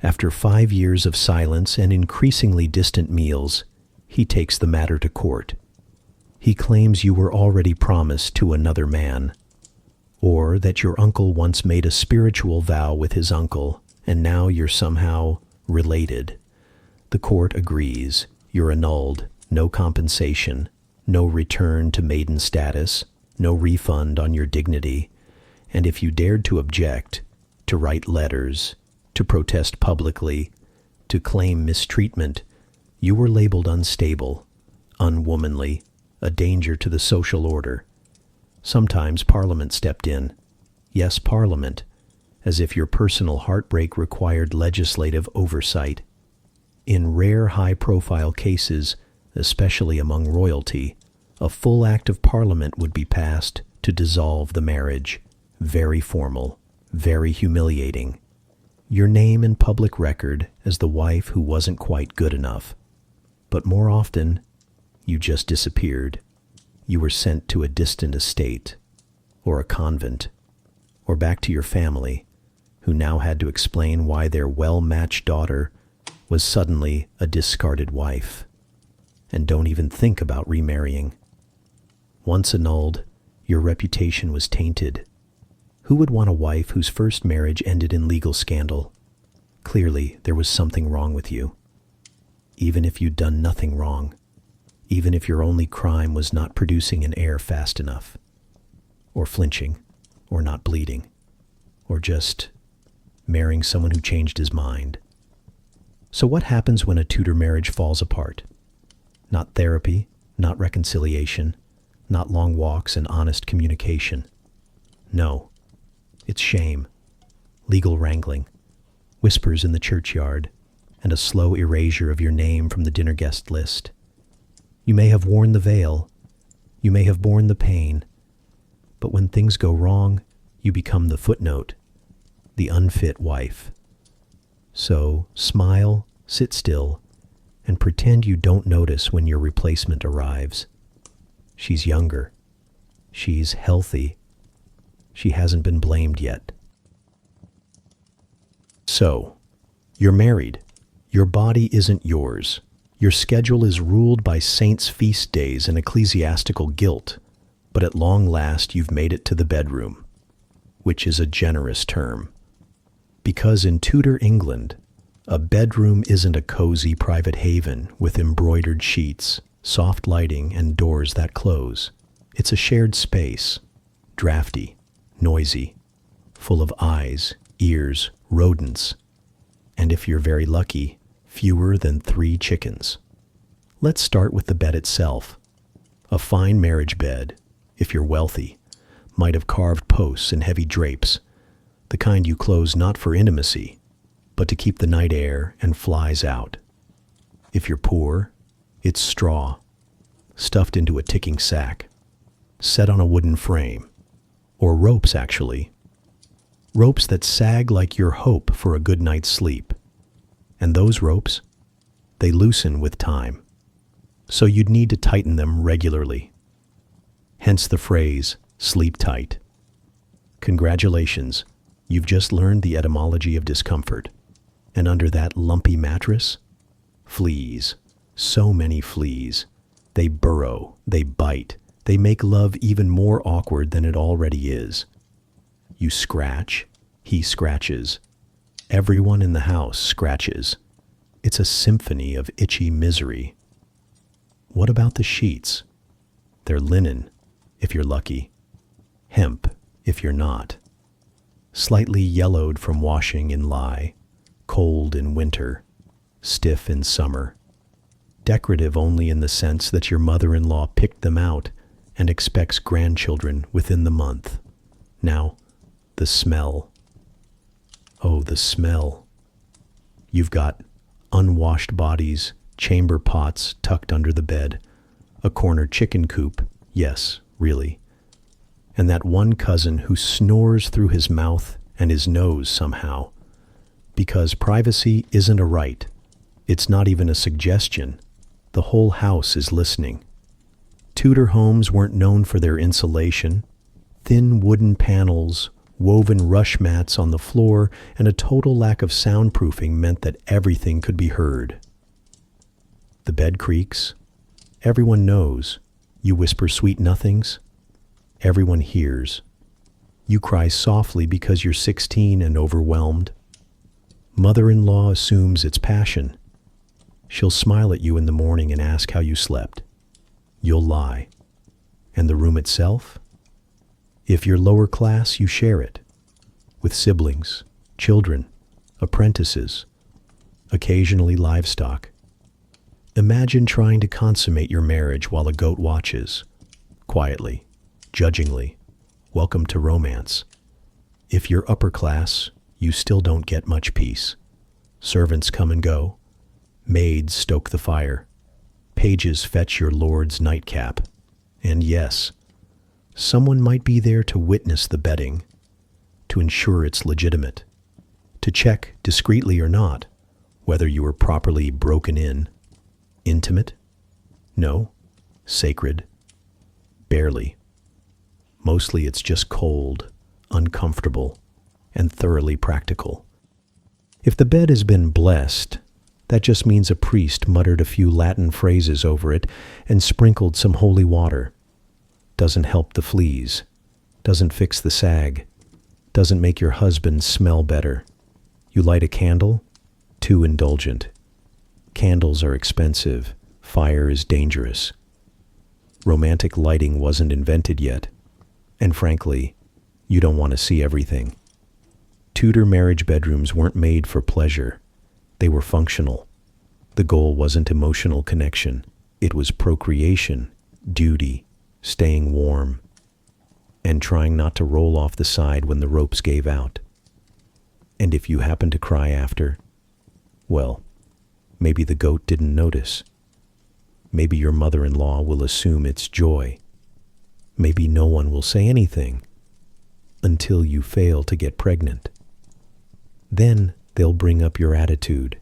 After 5 years of silence and increasingly distant meals, he takes the matter to court. He claims you were already promised to another man, or that your uncle once made a spiritual vow with his uncle, and now you're somehow related. The court agrees. You're annulled. No compensation, no return to maiden status, no refund on your dignity, and if you dared to object, to write letters, to protest publicly, to claim mistreatment, you were labeled unstable, unwomanly, a danger to the social order. Sometimes Parliament stepped in. Yes, Parliament, as if your personal heartbreak required legislative oversight. In rare high-profile cases, especially among royalty, a full act of Parliament would be passed to dissolve the marriage. Very formal, very humiliating. Your name in public record as the wife who wasn't quite good enough. But more often, you just disappeared. You were sent to a distant estate, or a convent, or back to your family, who now had to explain why their well-matched daughter was suddenly a discarded wife. And don't even think about remarrying. Once annulled, your reputation was tainted. Who would want a wife whose first marriage ended in legal scandal? Clearly, there was something wrong with you. Even if you'd done nothing wrong. Even if your only crime was not producing an heir fast enough. Or flinching. Or not bleeding. Or just marrying someone who changed his mind. So what happens when a Tudor marriage falls apart? Not therapy, not reconciliation, not long walks and honest communication. No, it's shame, legal wrangling, whispers in the churchyard, and a slow erasure of your name from the dinner guest list. You may have worn the veil, you may have borne the pain, but when things go wrong, you become the footnote, the unfit wife. So smile, sit still, and pretend you don't notice when your replacement arrives. She's younger. She's healthy. She hasn't been blamed yet. So, you're married. Your body isn't yours. Your schedule is ruled by saints' feast days and ecclesiastical guilt, but at long last you've made it to the bedroom, which is a generous term. Because in Tudor England, a bedroom isn't a cozy private haven with embroidered sheets, soft lighting, and doors that close. It's a shared space, drafty, noisy, full of eyes, ears, rodents, and if you're very lucky, fewer than 3 chickens. Let's start with the bed itself. A fine marriage bed, if you're wealthy, might have carved posts and heavy drapes, the kind you close not for intimacy, but to keep the night air and flies out. If you're poor, it's straw, stuffed into a ticking sack, set on a wooden frame, or ropes actually. Ropes that sag like your hope for a good night's sleep. And those ropes, they loosen with time, so you'd need to tighten them regularly. Hence the phrase, sleep tight. Congratulations, you've just learned the etymology of discomfort. And under that lumpy mattress, fleas, so many fleas. They burrow, they bite, they make love even more awkward than it already is. You scratch, he scratches. Everyone in the house scratches. It's a symphony of itchy misery. What about the sheets? They're linen, if you're lucky. Hemp, if you're not. Slightly yellowed from washing in lye, cold in winter, stiff in summer. Decorative only in the sense that your mother-in-law picked them out and expects grandchildren within the month. Now, the smell. Oh, the smell. You've got unwashed bodies, chamber pots tucked under the bed, a corner chicken coop, yes, really, and that one cousin who snores through his mouth and his nose somehow, because privacy isn't a right. It's not even a suggestion. The whole house is listening. Tudor homes weren't known for their insulation. Thin wooden panels, woven rush mats on the floor, and a total lack of soundproofing meant that everything could be heard. The bed creaks. Everyone knows. You whisper sweet nothings. Everyone hears. You cry softly because you're 16 and overwhelmed. Mother-in-law assumes it's passion. She'll smile at you in the morning and ask how you slept. You'll lie. And the room itself? If you're lower class, you share it. With siblings, children, apprentices, occasionally livestock. Imagine trying to consummate your marriage while a goat watches. Quietly, judgingly. Welcome to romance. If you're upper class, you still don't get much peace. Servants come and go. Maids stoke the fire. Pages fetch your lord's nightcap. And yes, someone might be there to witness the bedding, to ensure it's legitimate, to check, discreetly or not, whether you were properly broken in. Intimate? No. Sacred? Barely. Mostly it's just cold, uncomfortable, and thoroughly practical. If the bed has been blessed, that just means a priest muttered a few Latin phrases over it and sprinkled some holy water. Doesn't help the fleas, doesn't fix the sag, doesn't make your husband smell better. You light a candle? Too indulgent. Candles are expensive, fire is dangerous. Romantic lighting wasn't invented yet, and frankly, you don't want to see everything. Tudor marriage bedrooms weren't made for pleasure. They were functional. The goal wasn't emotional connection. It was procreation, duty, staying warm, and trying not to roll off the side when the ropes gave out. And if you happen to cry after, well, maybe the goat didn't notice. Maybe your mother-in-law will assume it's joy. Maybe no one will say anything until you fail to get pregnant. Then they'll bring up your attitude,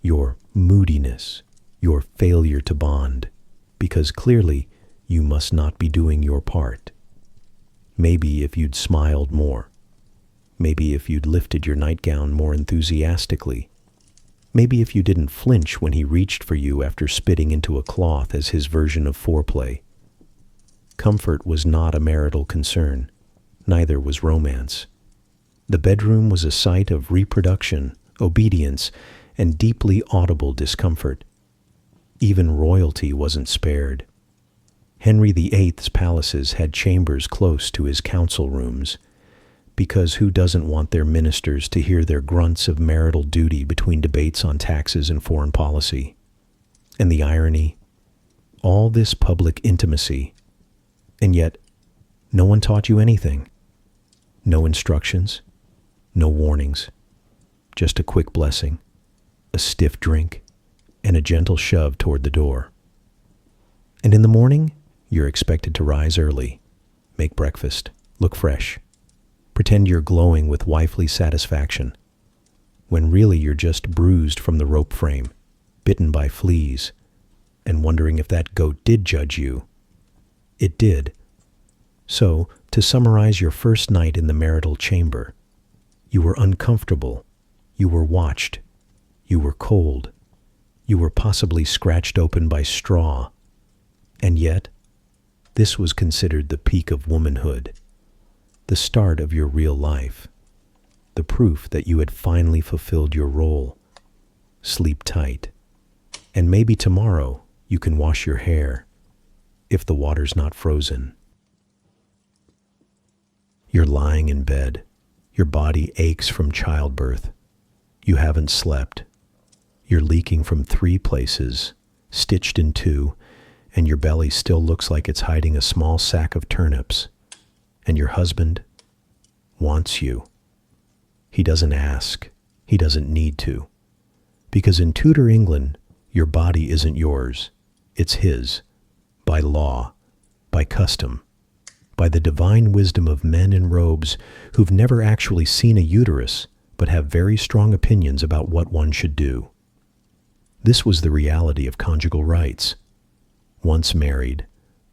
your moodiness, your failure to bond, because clearly you must not be doing your part. Maybe if you'd smiled more. Maybe if you'd lifted your nightgown more enthusiastically. Maybe if you didn't flinch when he reached for you after spitting into a cloth as his version of foreplay. Comfort was not a marital concern. Neither was romance. The bedroom was a site of reproduction, obedience, and deeply audible discomfort. Even royalty wasn't spared. Henry VIII's palaces had chambers close to his council rooms, because who doesn't want their ministers to hear their grunts of marital duty between debates on taxes and foreign policy? And the irony, all this public intimacy, and yet no one taught you anything. No instructions, no warnings, just a quick blessing, a stiff drink, and a gentle shove toward the door. And in the morning, you're expected to rise early, make breakfast, look fresh, pretend you're glowing with wifely satisfaction, when really you're just bruised from the rope frame, bitten by fleas, and wondering if that goat did judge you. It did. So, to summarize your first night in the marital chamber, you were uncomfortable, you were watched, you were cold, you were possibly scratched open by straw, and yet, this was considered the peak of womanhood, the start of your real life, the proof that you had finally fulfilled your role. Sleep tight, and maybe tomorrow you can wash your hair, if the water's not frozen. You're lying in bed. Your body aches from childbirth. You haven't slept. You're leaking from 3 places, stitched in 2, and your belly still looks like it's hiding a small sack of turnips. And your husband wants you. He doesn't ask. He doesn't need to. Because in Tudor England, your body isn't yours. It's his. By law. By custom. By the divine wisdom of men in robes who've never actually seen a uterus, but have very strong opinions about what one should do. This was the reality of conjugal rights. Once married,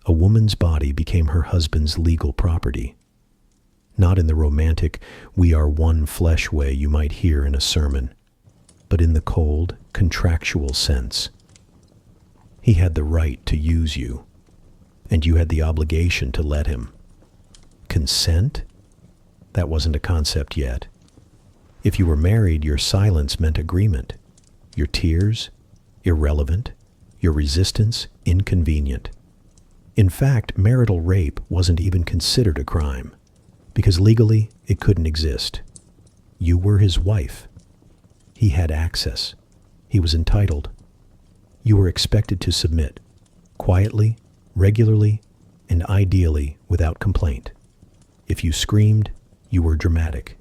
a woman's body became her husband's legal property. Not in the romantic, we are one flesh way you might hear in a sermon, but in the cold, contractual sense. He had the right to use you, and you had the obligation to let him. Consent? That wasn't a concept yet. If you were married, your silence meant agreement. Your tears? Irrelevant. Your resistance? Inconvenient. In fact, marital rape wasn't even considered a crime, because legally it couldn't exist. You were his wife. He had access. He was entitled. You were expected to submit, quietly, regularly, and ideally without complaint. If you screamed, you were dramatic.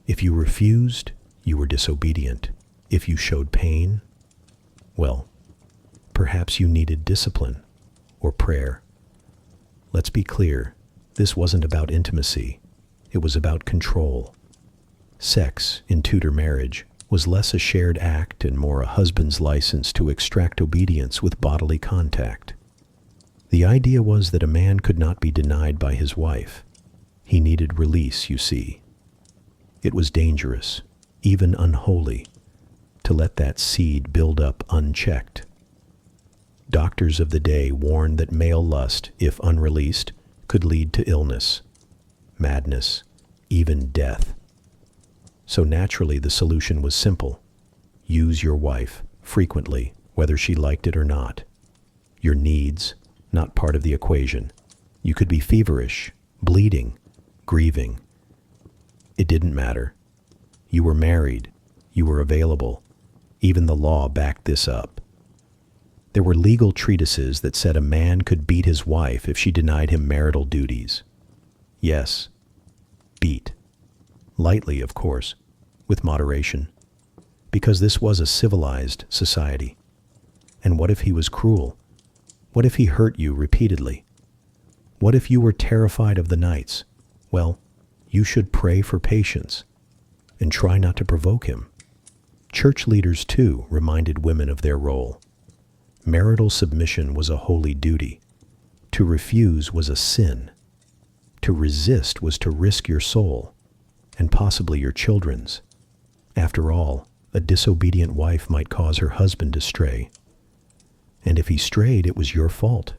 If you refused, you were disobedient. If you showed pain, well, perhaps you needed discipline or prayer. Let's be clear, this wasn't about intimacy. It was about control. Sex in Tudor marriage was less a shared act and more a husband's license to extract obedience with bodily contact. The idea was that a man could not be denied by his wife. He needed release, you see. It was dangerous, even unholy, to let that seed build up unchecked. Doctors of the day warned that male lust, if unreleased, could lead to illness, madness, even death. So naturally the solution was simple. Use your wife, frequently, whether she liked it or not. Your needs, not part of the equation. You could be feverish, bleeding, grieving. It didn't matter. You were married. You were available. Even the law backed this up. There were legal treatises that said a man could beat his wife if she denied him marital duties. Yes, beat. Lightly, of course, with moderation, because this was a civilized society. And what if he was cruel? What if he hurt you repeatedly? What if you were terrified of the nights? Well, you should pray for patience and try not to provoke him. Church leaders, too, reminded women of their role. Marital submission was a holy duty. To refuse was a sin. To resist was to risk your soul, and possibly your children's. After all, a disobedient wife might cause her husband to stray. And if he strayed, it was your fault.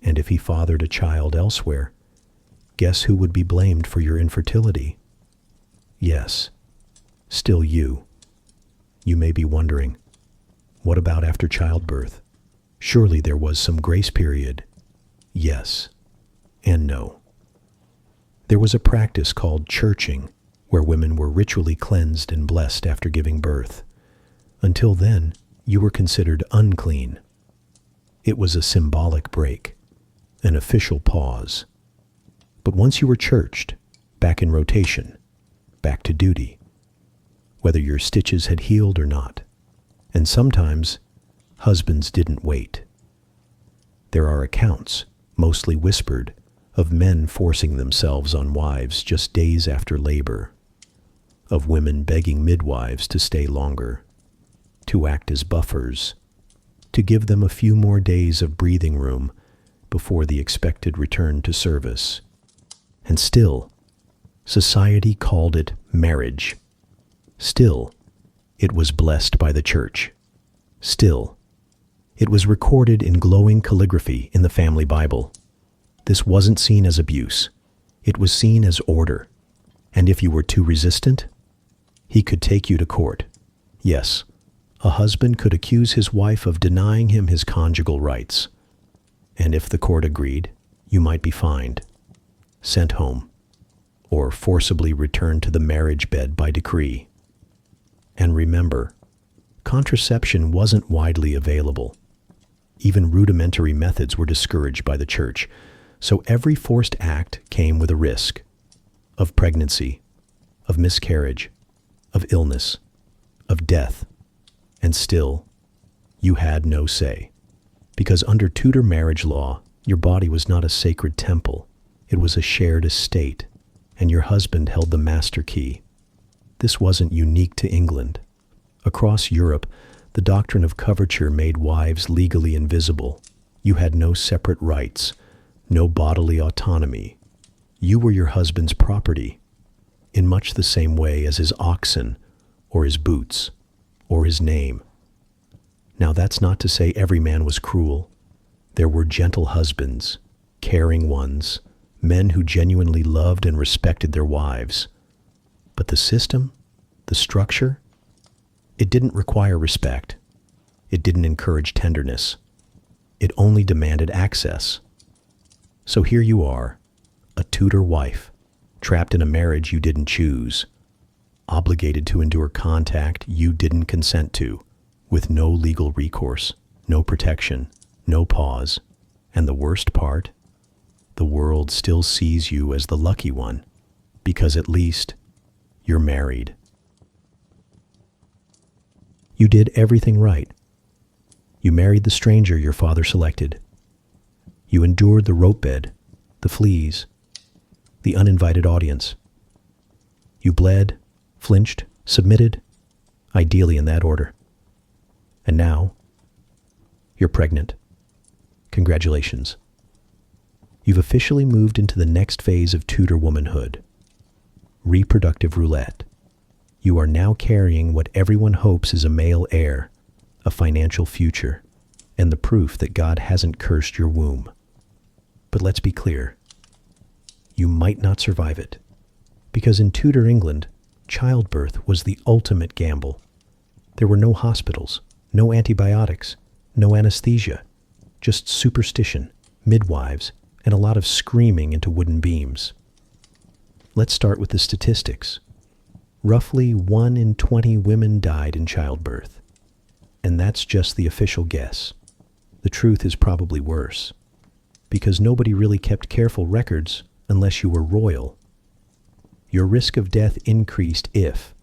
And if he fathered a child elsewhere, guess who would be blamed for your infertility? Yes, still you. You may be wondering, what about after childbirth? Surely there was some grace period. Yes and no. There was a practice called churching, where women were ritually cleansed and blessed after giving birth. Until then, you were considered unclean. It was a symbolic break, an official pause. But once you were churched, back in rotation, back to duty, whether your stitches had healed or not. And sometimes, husbands didn't wait. There are accounts, mostly whispered, of men forcing themselves on wives just days after labor, of women begging midwives to stay longer, to act as buffers, to give them a few more days of breathing room before the expected return to service. And still, society called it marriage. Still, it was blessed by the church. Still, it was recorded in glowing calligraphy in the family Bible. This wasn't seen as abuse. It was seen as order. And if you were too resistant, he could take you to court. Yes, a husband could accuse his wife of denying him his conjugal rights. And if the court agreed, you might be fined, sent home, or forcibly returned to the marriage bed by decree. And remember, contraception wasn't widely available. Even rudimentary methods were discouraged by the church, so every forced act came with a risk of pregnancy, of miscarriage, of illness, of death. And still, you had no say, because under Tudor marriage law, your body was not a sacred temple. It was a shared estate, and your husband held the master key. This wasn't unique to England. Across Europe, the doctrine of coverture made wives legally invisible. You had no separate rights, no bodily autonomy. You were your husband's property, in much the same way as his oxen, or his boots, or his name. Now that's not to say every man was cruel. There were gentle husbands, caring ones, men who genuinely loved and respected their wives. But the system, the structure, it didn't require respect. It didn't encourage tenderness. It only demanded access. So here you are, a Tudor wife, trapped in a marriage you didn't choose, obligated to endure contact you didn't consent to, with no legal recourse, no protection, no pause. And the worst part, the world still sees you as the lucky one, because at least you're married. You did everything right. You married the stranger your father selected. You endured the rope bed, the fleas, the uninvited audience. You bled, flinched, submitted, ideally in that order. And now, you're pregnant. Congratulations. You've officially moved into the next phase of Tudor womanhood, reproductive roulette. You are now carrying what everyone hopes is a male heir, a financial future, and the proof that God hasn't cursed your womb. But let's be clear, you might not survive it, because in Tudor England, childbirth was the ultimate gamble. There were no hospitals, no antibiotics, no anesthesia, just superstition, midwives, and a lot of screaming into wooden beams. Let's start with the statistics. Roughly 1 in 20 women died in childbirth. And that's just the official guess. The truth is probably worse, because nobody really kept careful records unless you were royal. Your risk of death increased if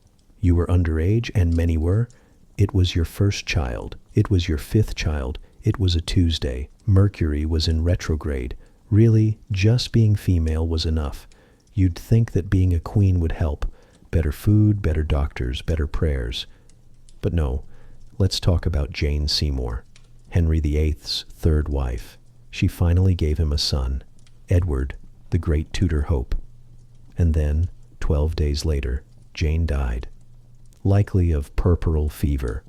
you were underage, and many were. It was your first child. It was your 5th child. It was a Tuesday. Mercury was in retrograde. Really, just being female was enough. You'd think that being a queen would help. Better food, better doctors, better prayers. But no, let's talk about Jane Seymour, Henry VIII's third wife. She finally gave him a son, Edward, the great Tudor hope. And then, 12 days later, Jane died, likely of puerperal fever,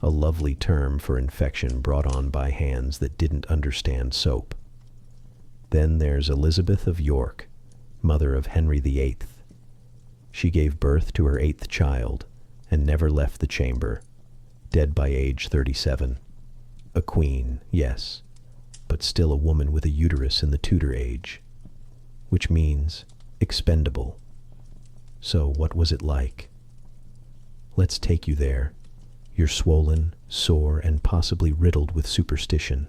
a lovely term for infection brought on by hands that didn't understand soap. Then there's Elizabeth of York, mother of Henry VIII. She gave birth to her 8th child and never left the chamber, dead by age 37. A queen, yes, but still a woman with a uterus in the Tudor age, which means expendable. So what was it like? Let's take you there. You're swollen, sore, and possibly riddled with superstition.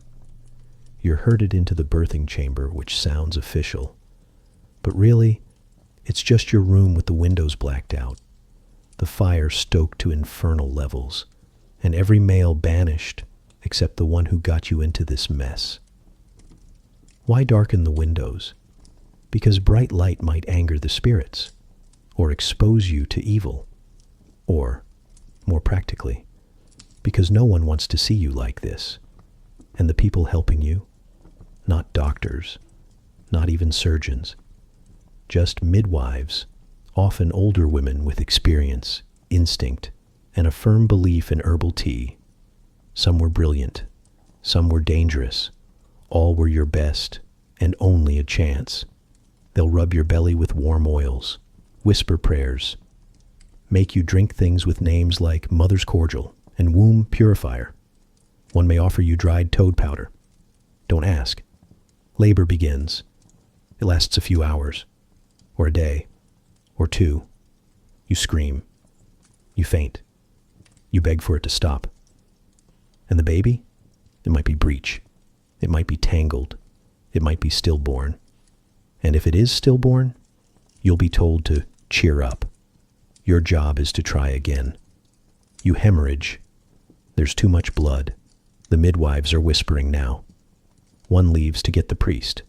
You're herded into the birthing chamber, which sounds official. But really, it's just your room with the windows blacked out, the fire stoked to infernal levels, and every male banished except the one who got you into this mess. Why darken the windows? Because bright light might anger the spirits, or expose you to evil, or, more practically, because no one wants to see you like this, and the people helping you, not doctors, not even surgeons, just midwives, often older women with experience, instinct, and a firm belief in herbal tea. Some were brilliant, some were dangerous, all were your best, and only a chance. They'll rub your belly with warm oils, whisper prayers, make you drink things with names like Mother's Cordial and Womb Purifier. One may offer you dried toad powder. Don't ask. Labor begins. It lasts a few hours, or a day, or two. You scream. You faint. You beg for it to stop. And the baby? It might be breech. It might be tangled. It might be stillborn. And if it is stillborn, you'll be told to cheer up. Your job is to try again. You hemorrhage. There's too much blood. The midwives are whispering now. One leaves to get the priest.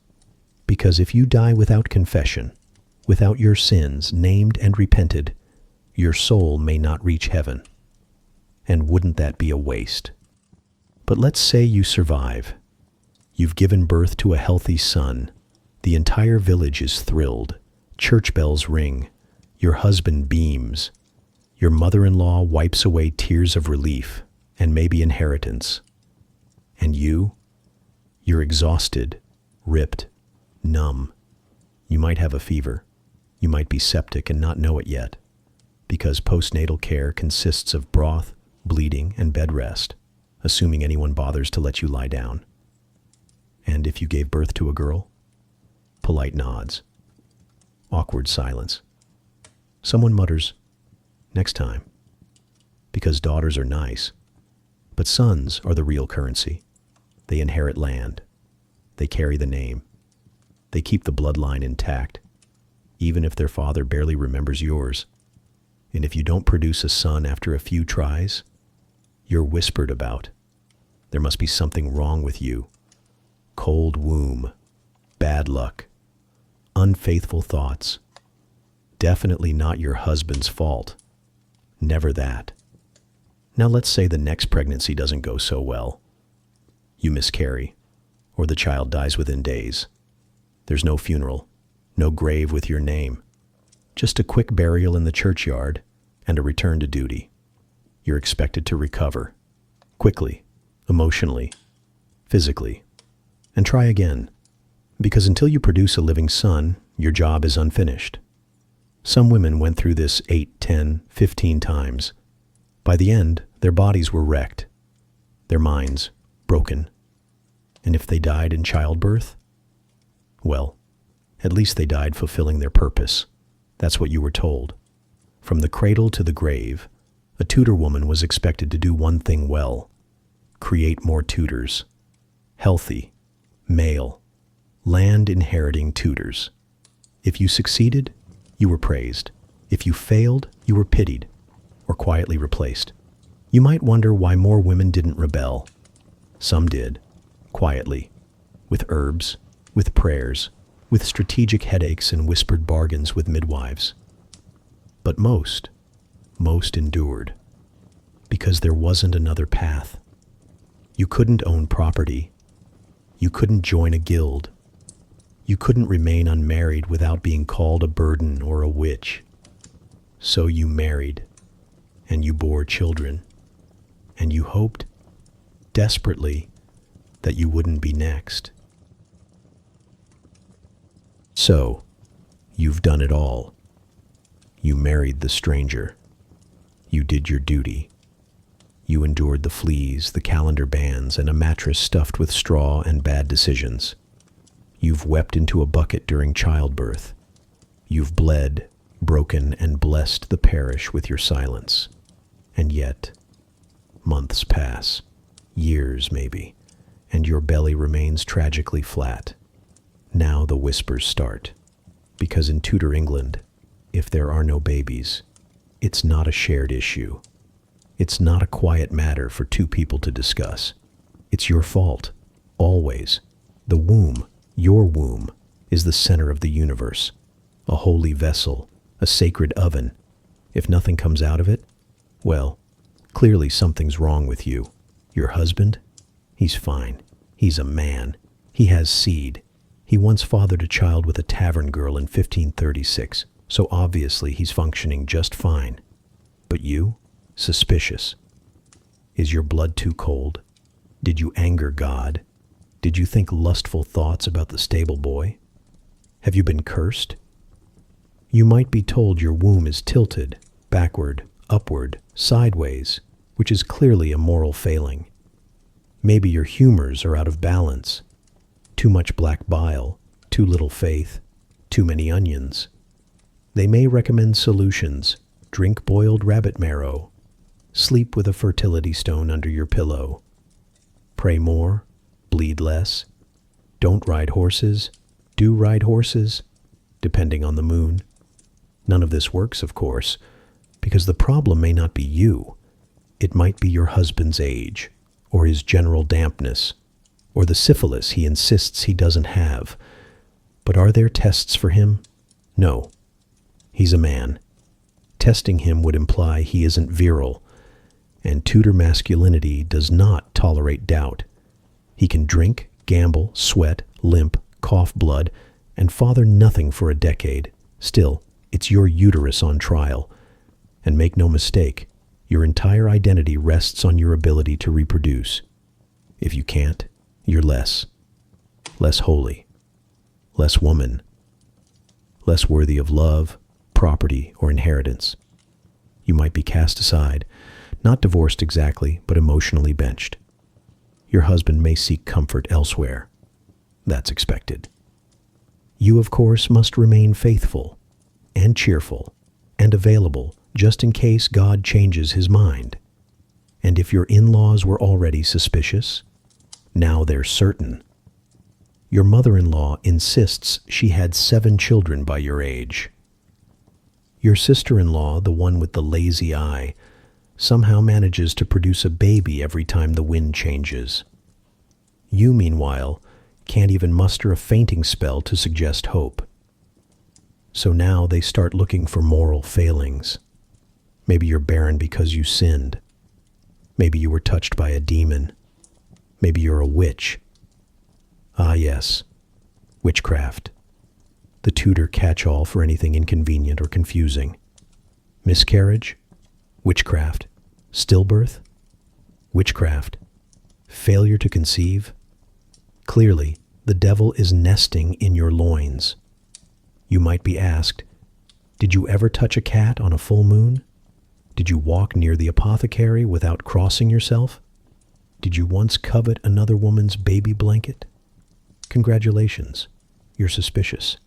Because if you die without confession, without your sins named and repented, your soul may not reach heaven. And wouldn't that be a waste? But let's say you survive. You've given birth to a healthy son. The entire village is thrilled. Church bells ring. Your husband beams. Your mother-in-law wipes away tears of relief and maybe inheritance. And you're exhausted, ripped, numb. You might have a fever. You might be septic and not know it yet, because postnatal care consists of broth, bleeding, and bed rest, assuming anyone bothers to let you lie down. And if you gave birth to a girl, polite nods, awkward silence. Someone mutters, "Next time," because daughters are nice, but sons are the real currency. They inherit land. They carry the name. They keep the bloodline intact, even if their father barely remembers yours. And if you don't produce a son after a few tries, you're whispered about. There must be something wrong with you. Cold womb, bad luck, unfaithful thoughts. Definitely not your husband's fault. Never that. Now let's say the next pregnancy doesn't go so well. You miscarry, or the child dies within days. There's no funeral, no grave with your name. Just a quick burial in the churchyard and a return to duty. You're expected to recover, quickly, emotionally, physically, and try again. Because until you produce a living son, your job is unfinished. Some women went through this 8, 10, 15 times. By the end, their bodies were wrecked, their minds broken. And if they died in childbirth, well, at least they died fulfilling their purpose. That's what you were told. From the cradle to the grave, a Tudor woman was expected to do one thing well: create more Tudors. Healthy, male, land-inheriting Tudors. If you succeeded, you were praised. If you failed, you were pitied or quietly replaced. You might wonder why more women didn't rebel. Some did, quietly, with herbs, with prayers, with strategic headaches and whispered bargains with midwives. But most endured, because there wasn't another path. You couldn't own property. You couldn't join a guild. You couldn't remain unmarried without being called a burden or a witch. So you married, and you bore children, and you hoped, desperately, that you wouldn't be next. So, you've done it all. You married the stranger. You did your duty. You endured the fleas, the calendar bans, and a mattress stuffed with straw and bad decisions. You've wept into a bucket during childbirth. You've bled, broken, and blessed the parish with your silence. And yet, months pass, years maybe, and your belly remains tragically flat. Now the whispers start, because in Tudor England, if there are no babies, it's not a shared issue. It's not a quiet matter for two people to discuss. It's your fault, always. The womb, your womb, is the center of the universe, a holy vessel, a sacred oven. If nothing comes out of it, well, clearly something's wrong with you. Your husband? He's fine. He's a man. He has seed. He once fathered a child with a tavern girl in 1536, so obviously he's functioning just fine. But you? Suspicious. Is your blood too cold? Did you anger God? Did you think lustful thoughts about the stable boy? Have you been cursed? You might be told your womb is tilted, backward, upward, sideways, which is clearly a moral failing. Maybe your humors are out of balance. Too much black bile, too little faith, too many onions. They may recommend solutions. Drink boiled rabbit marrow. Sleep with a fertility stone under your pillow. Pray more, bleed less. Don't ride horses, do ride horses, depending on the moon. None of this works, of course, because the problem may not be you. It might be your husband's age, or his general dampness, or the syphilis he insists he doesn't have. But are there tests for him? No. He's a man. Testing him would imply he isn't virile, and Tudor masculinity does not tolerate doubt. He can drink, gamble, sweat, limp, cough blood, and father nothing for a decade. Still, it's your uterus on trial. And make no mistake, your entire identity rests on your ability to reproduce. If you can't, you're less holy, less woman, less worthy of love, property, or inheritance. You might be cast aside, not divorced exactly, but emotionally benched. Your husband may seek comfort elsewhere. That's expected. You, of course, must remain faithful and cheerful and available just in case God changes his mind. And if your in-laws were already suspicious, now they're certain. Your mother-in-law insists she had 7 children by your age. Your sister-in-law, the one with the lazy eye, somehow manages to produce a baby every time the wind changes. You, meanwhile, can't even muster a fainting spell to suggest hope. So now they start looking for moral failings. Maybe you're barren because you sinned. Maybe you were touched by a demon. Maybe you're a witch. Ah, yes, witchcraft. The Tudor catch-all for anything inconvenient or confusing. Miscarriage? Witchcraft. Stillbirth? Witchcraft. Failure to conceive? Clearly, the devil is nesting in your loins. You might be asked, did you ever touch a cat on a full moon? Did you walk near the apothecary without crossing yourself? Did you once covet another woman's baby blanket? Congratulations, you're suspicious.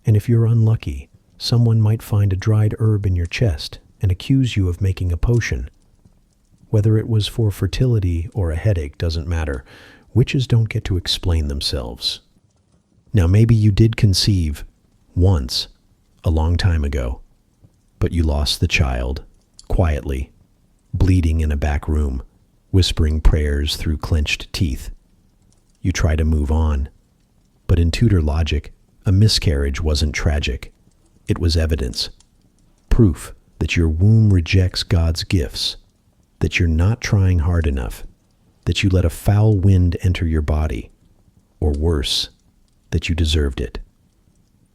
And if you're unlucky, someone might find a dried herb in your chest and accuse you of making a potion. Whether it was for fertility or a headache doesn't matter. Witches don't get to explain themselves. Now maybe you did conceive once, a long time ago, but you lost the child, quietly, bleeding in a back room, whispering prayers through clenched teeth. You try to move on, but in Tudor logic, a miscarriage wasn't tragic. It was evidence, proof that your womb rejects God's gifts, that you're not trying hard enough, that you let a foul wind enter your body, or worse, that you deserved it.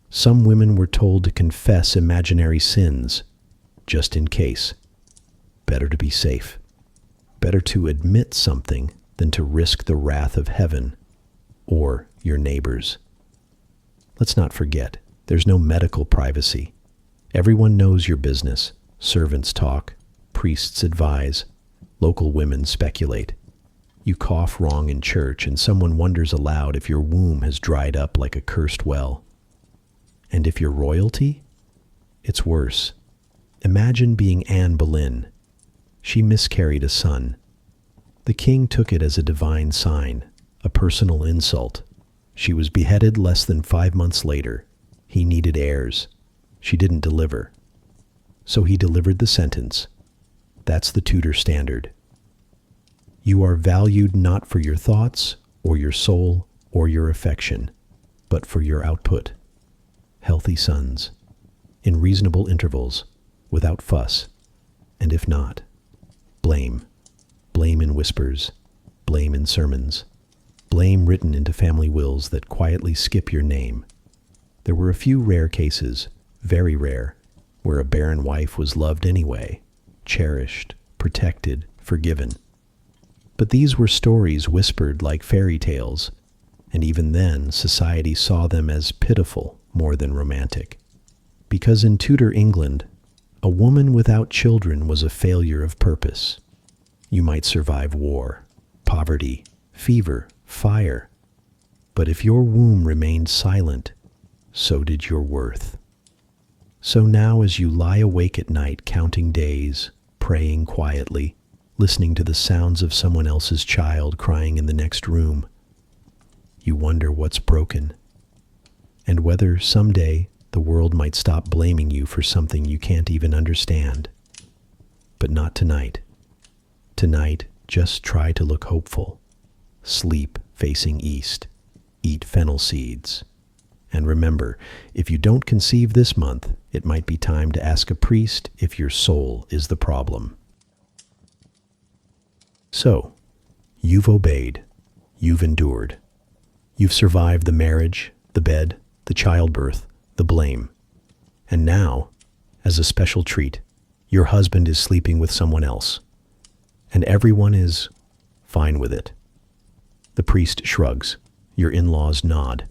Some women were told to confess imaginary sins, just in case. Better to be safe. Better to admit something than to risk the wrath of heaven or your neighbors. Let's not forget, there's no medical privacy. Everyone knows your business. Servants talk, priests advise, local women speculate. You cough wrong in church and someone wonders aloud if your womb has dried up like a cursed well. And if you're royalty, it's worse. Imagine being Anne Boleyn. She miscarried a son. The king took it as a divine sign, a personal insult. She was beheaded less than 5 months later. He needed heirs. She didn't deliver. So he delivered the sentence. That's the Tudor standard. You are valued not for your thoughts, or your soul, or your affection, but for your output. Healthy sons, in reasonable intervals, without fuss, and if not, blame. Blame in whispers, blame in sermons, blame written into family wills that quietly skip your name. There were a few rare cases, very rare, where a barren wife was loved anyway, cherished, protected, forgiven. But these were stories whispered like fairy tales, and even then society saw them as pitiful more than romantic. Because in Tudor England, a woman without children was a failure of purpose. You might survive war, poverty, fever, fire, but if your womb remained silent, so did your worth. So now as you lie awake at night counting days, praying quietly, listening to the sounds of someone else's child crying in the next room, you wonder what's broken, and whether someday the world might stop blaming you for something you can't even understand. But not tonight. Tonight, just try to look hopeful. Sleep facing east. Eat fennel seeds. And remember, if you don't conceive this month, it might be time to ask a priest if your soul is the problem. So, you've obeyed. You've endured. You've survived the marriage, the bed, the childbirth, the blame. And now, as a special treat, your husband is sleeping with someone else. And everyone is fine with it. The priest shrugs. Your in-laws nod.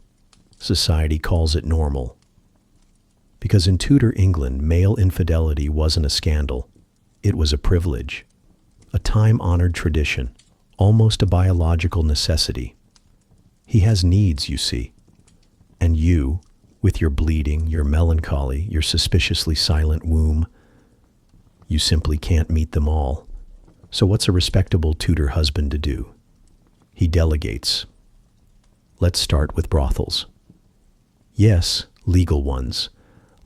Society calls it normal. Because in Tudor England, male infidelity wasn't a scandal. It was a privilege. A time-honored tradition. Almost a biological necessity. He has needs, you see. And you, with your bleeding, your melancholy, your suspiciously silent womb, you simply can't meet them all. So what's a respectable Tudor husband to do? He delegates. Let's start with brothels. Yes, legal ones.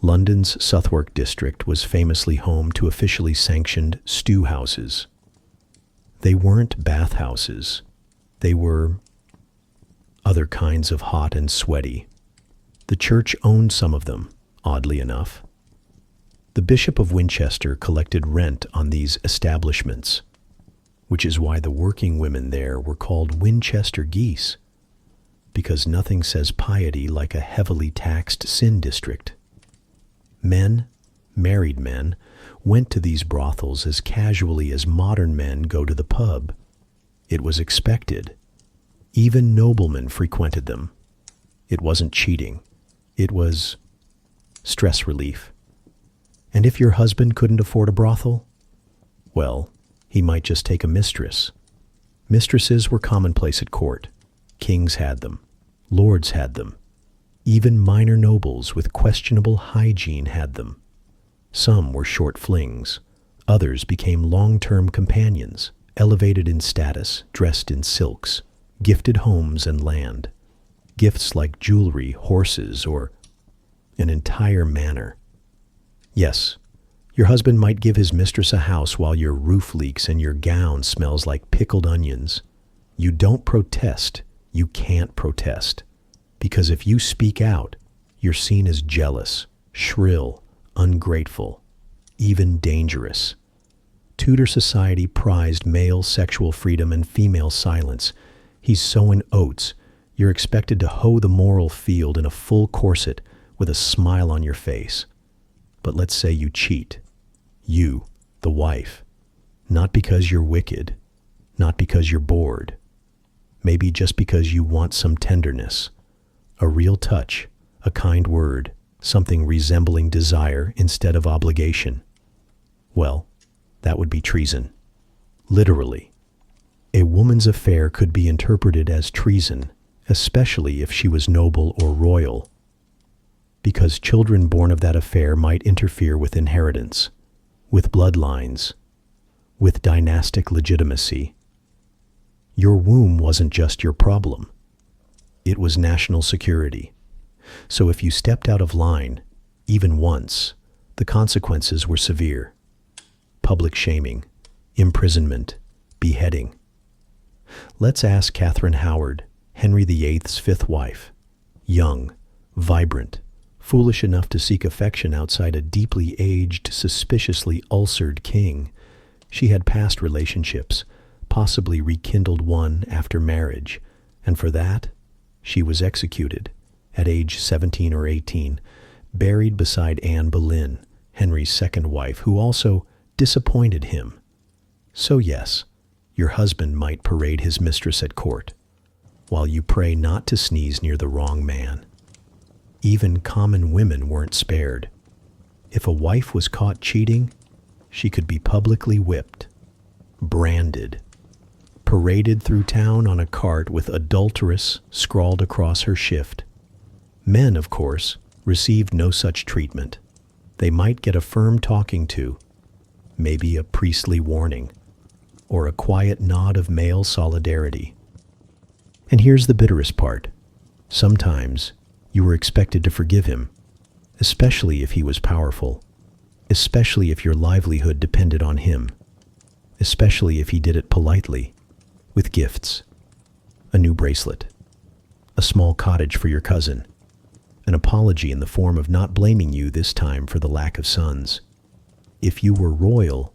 London's Southwark district was famously home to officially sanctioned stew houses. They weren't bathhouses. They were other kinds of hot and sweaty. The church owned some of them, oddly enough. The Bishop of Winchester collected rent on these establishments, which is why the working women there were called Winchester geese, because nothing says piety like a heavily taxed sin district. Men, married men, went to these brothels as casually as modern men go to the pub. It was expected. Even noblemen frequented them. It wasn't cheating. It was stress relief. And if your husband couldn't afford a brothel, well, he might just take a mistress. Mistresses were commonplace at court. Kings had them. Lords had them. Even minor nobles with questionable hygiene had them. Some were short flings. Others became long-term companions, elevated in status, dressed in silks, gifted homes and land. Gifts like jewelry, horses, or an entire manor. Yes, your husband might give his mistress a house while your roof leaks and your gown smells like pickled onions. You don't protest. You can't protest. Because if you speak out, you're seen as jealous, shrill, ungrateful, even dangerous. Tudor society prized male sexual freedom and female silence. He's sowing oats. You're expected to hoe the moral field in a full corset with a smile on your face. But let's say you cheat. You, the wife. Not because you're wicked. Not because you're bored. Maybe just because you want some tenderness. A real touch, a kind word, something resembling desire instead of obligation. Well, that would be treason. Literally. A woman's affair could be interpreted as treason, especially if she was noble or royal, because children born of that affair might interfere with inheritance, with bloodlines, with dynastic legitimacy. Your womb wasn't just your problem. It was national security. So if you stepped out of line, even once, the consequences were severe. Public shaming, imprisonment, beheading. Let's ask Catherine Howard, Henry VIII's fifth wife. Young, vibrant, foolish enough to seek affection outside a deeply aged, suspiciously ulcered king. She had past relationships, possibly rekindled one after marriage, and for that, she was executed at age 17 or 18, buried beside Anne Boleyn, Henry's second wife, who also disappointed him. So yes, your husband might parade his mistress at court, while you pray not to sneeze near the wrong man. Even common women weren't spared. If a wife was caught cheating, she could be publicly whipped, branded, paraded through town on a cart with adulteress scrawled across her shift. Men, of course, received no such treatment. They might get a firm talking to, maybe a priestly warning, or a quiet nod of male solidarity. And here's the bitterest part. Sometimes you were expected to forgive him, especially if he was powerful, especially if your livelihood depended on him, especially if he did it politely, with gifts, a new bracelet, a small cottage for your cousin, an apology in the form of not blaming you this time for the lack of sons. If you were royal,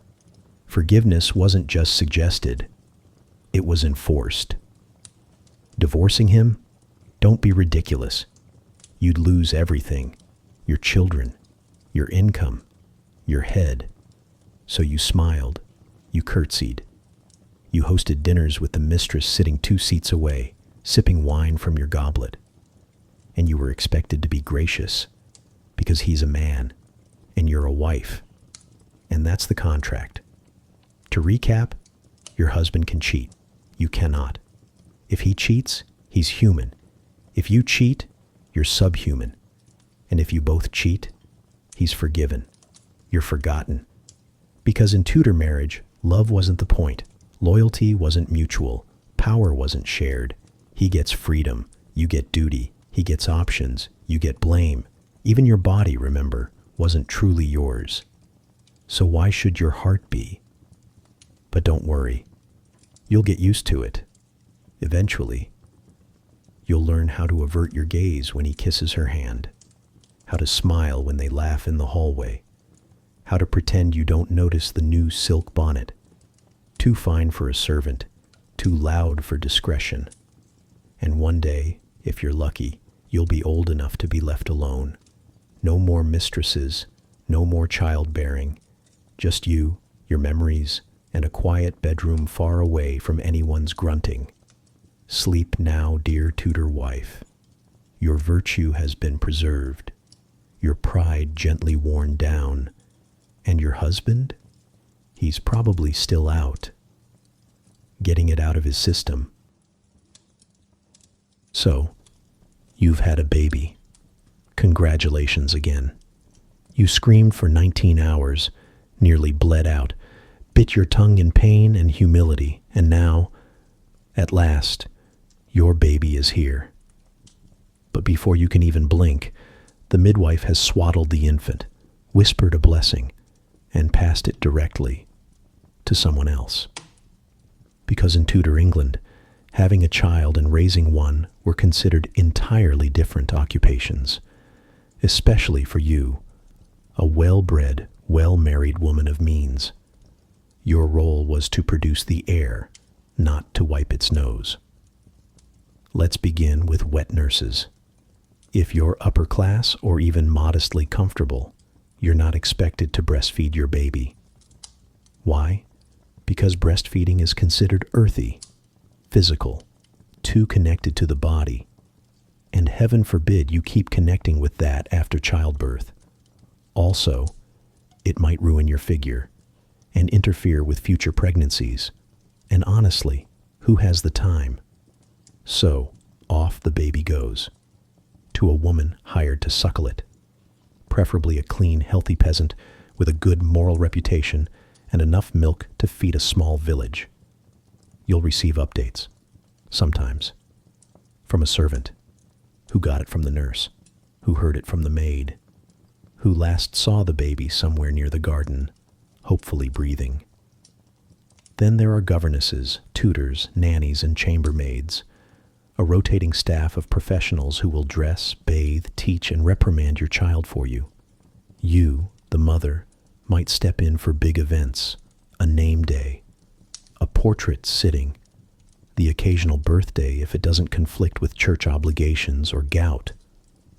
forgiveness wasn't just suggested, it was enforced. Divorcing him? Don't be ridiculous. You'd lose everything, your children, your income, your head. So you smiled, you curtsied. You hosted dinners with the mistress sitting 2 seats away, sipping wine from your goblet. And you were expected to be gracious, because he's a man, and you're a wife. And that's the contract. To recap, your husband can cheat. You cannot. If he cheats, he's human. If you cheat, you're subhuman. And if you both cheat, he's forgiven. You're forgotten. Because in Tudor marriage, love wasn't the point. Loyalty wasn't mutual. Power wasn't shared. He gets freedom. You get duty. He gets options. You get blame. Even your body, remember, wasn't truly yours. So why should your heart be? But don't worry. You'll get used to it. Eventually, you'll learn how to avert your gaze when he kisses her hand, how to smile when they laugh in the hallway, how to pretend you don't notice the new silk bonnet, too fine for a servant, too loud for discretion. And one day, if you're lucky, you'll be old enough to be left alone. No more mistresses, no more childbearing, just you, your memories, and a quiet bedroom far away from anyone's grunting. Sleep now, dear Tudor wife. Your virtue has been preserved, your pride gently worn down, and your husband? He's probably still out, getting it out of his system. So, you've had a baby. Congratulations again. You screamed for 19 hours, nearly bled out, bit your tongue in pain and humility, and now, at last, your baby is here. But before you can even blink, the midwife has swaddled the infant, whispered a blessing, and passed it directly to someone else. Because in Tudor England, having a child and raising one were considered entirely different occupations, especially for you, a well-bred, well-married woman of means. Your role was to produce the air, not to wipe its nose. Let's begin with wet nurses. If you're upper class or even modestly comfortable, you're not expected to breastfeed your baby. Why? Because breastfeeding is considered earthy, physical, too connected to the body, and heaven forbid you keep connecting with that after childbirth. Also, it might ruin your figure and interfere with future pregnancies. And honestly, who has the time? So, off the baby goes, to a woman hired to suckle it, preferably a clean, healthy peasant with a good moral reputation and enough milk to feed a small village. You'll receive updates, sometimes, from a servant, who got it from the nurse, who heard it from the maid, who last saw the baby somewhere near the garden, hopefully breathing. Then there are governesses, tutors, nannies, and chambermaids, a rotating staff of professionals who will dress, bathe, teach, and reprimand your child for you. You, the mother, might step in for big events, a name day, a portrait sitting, the occasional birthday if it doesn't conflict with church obligations or gout,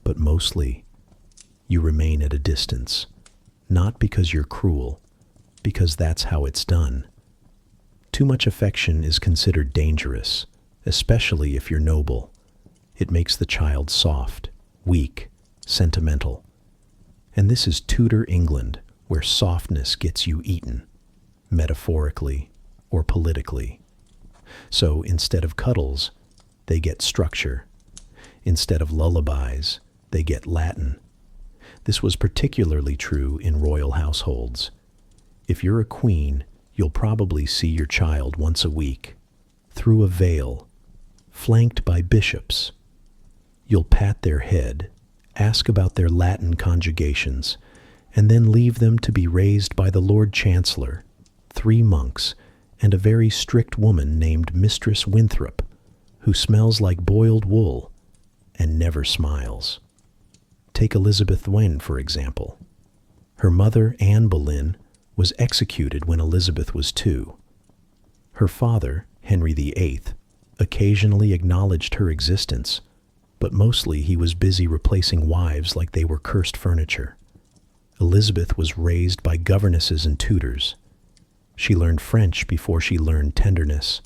but mostly you remain at a distance, not because you're cruel, because that's how it's done. Too much affection is considered dangerous, especially if you're noble. It makes the child soft, weak, sentimental. And this is Tudor England, where softness gets you eaten, metaphorically or politically. So instead of cuddles, they get structure. Instead of lullabies, they get Latin. This was particularly true in royal households. If you're a queen, you'll probably see your child once a week, through a veil, flanked by bishops. You'll pat their head, ask about their Latin conjugations, and then leave them to be raised by the Lord Chancellor, 3 monks, and a very strict woman named Mistress Winthrop, who smells like boiled wool and never smiles. Take Elizabeth Wren, for example. Her mother, Anne Boleyn, was executed when Elizabeth was 2. Her father, Henry VIII, occasionally acknowledged her existence, but mostly he was busy replacing wives like they were cursed furniture. Elizabeth was raised by governesses and tutors. She learned French before she learned tenderness.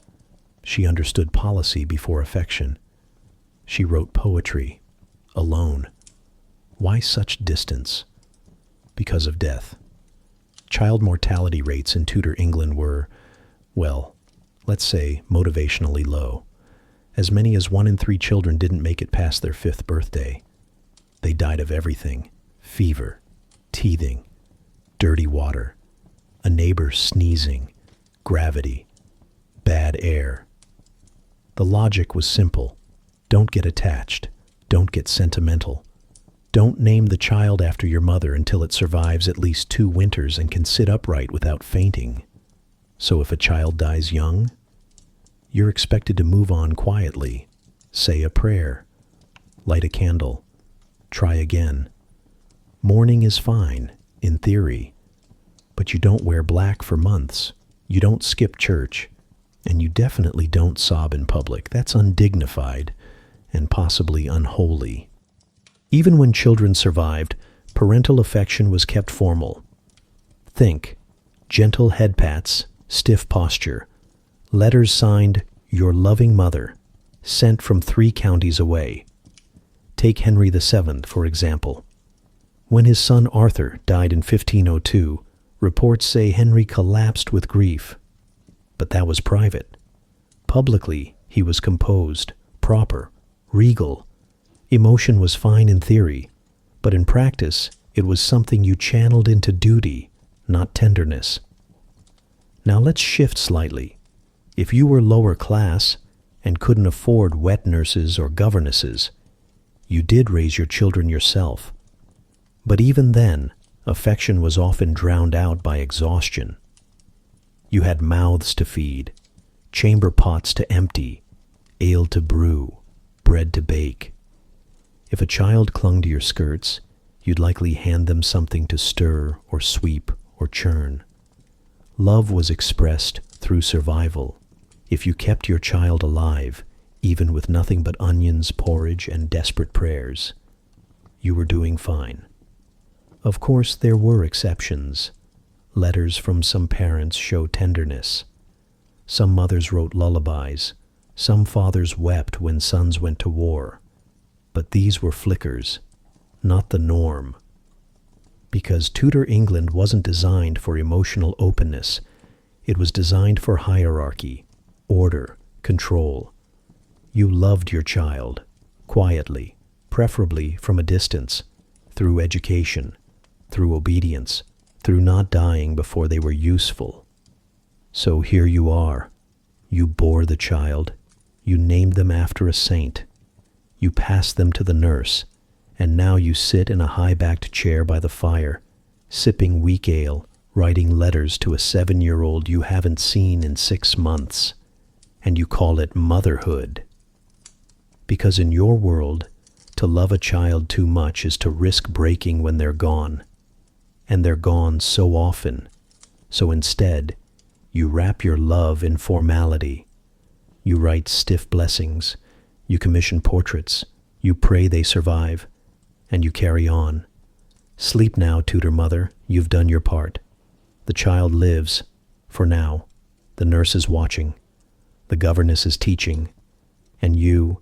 She understood policy before affection. She wrote poetry, alone. Why such distance? Because of death. Child mortality rates in Tudor England were, well, let's say motivationally low. As many as 1 in 3 children didn't make it past their 5th birthday. They died of everything: fever, teething, dirty water, a neighbor sneezing, gravity, bad air. The logic was simple. Don't get attached. Don't get sentimental. Don't name the child after your mother until it survives at least 2 winters and can sit upright without fainting. So if a child dies young, you're expected to move on quietly, say a prayer, light a candle, try again. Mourning is fine, in theory, but you don't wear black for months, you don't skip church, and you definitely don't sob in public. That's undignified and possibly unholy. Even when children survived, parental affection was kept formal. Think, gentle head pats, stiff posture, letters signed, "Your loving mother," sent from 3 counties away. Take Henry VII, for example. When his son Arthur died in 1502, reports say Henry collapsed with grief. But that was private. Publicly, he was composed, proper, regal. Emotion was fine in theory, but in practice, it was something you channeled into duty, not tenderness. Now let's shift slightly. If you were lower class and couldn't afford wet nurses or governesses, you did raise your children yourself. But even then, affection was often drowned out by exhaustion. You had mouths to feed, chamber pots to empty, ale to brew, bread to bake. If a child clung to your skirts, you'd likely hand them something to stir or sweep or churn. Love was expressed through survival. If you kept your child alive, even with nothing but onions, porridge, and desperate prayers, you were doing fine. Of course, there were exceptions. Letters from some parents show tenderness. Some mothers wrote lullabies. Some fathers wept when sons went to war. But these were flickers, not the norm. Because Tudor England wasn't designed for emotional openness. It was designed for hierarchy, order, control. You loved your child, quietly, preferably from a distance, through education, through obedience, through not dying before they were useful. So here you are. You bore the child. You named them after a saint. You passed them to the nurse, and now you sit in a high-backed chair by the fire, sipping weak ale, writing letters to a 7-year-old you haven't seen in 6 months, and you call it motherhood. Because in your world, to love a child too much is to risk breaking when they're gone, and they're gone so often. So instead, you wrap your love in formality. You write stiff blessings, you commission portraits, you pray they survive, and you carry on. Sleep now, Tudor mother, you've done your part. The child lives, for now. The nurse is watching. The governess is teaching. And you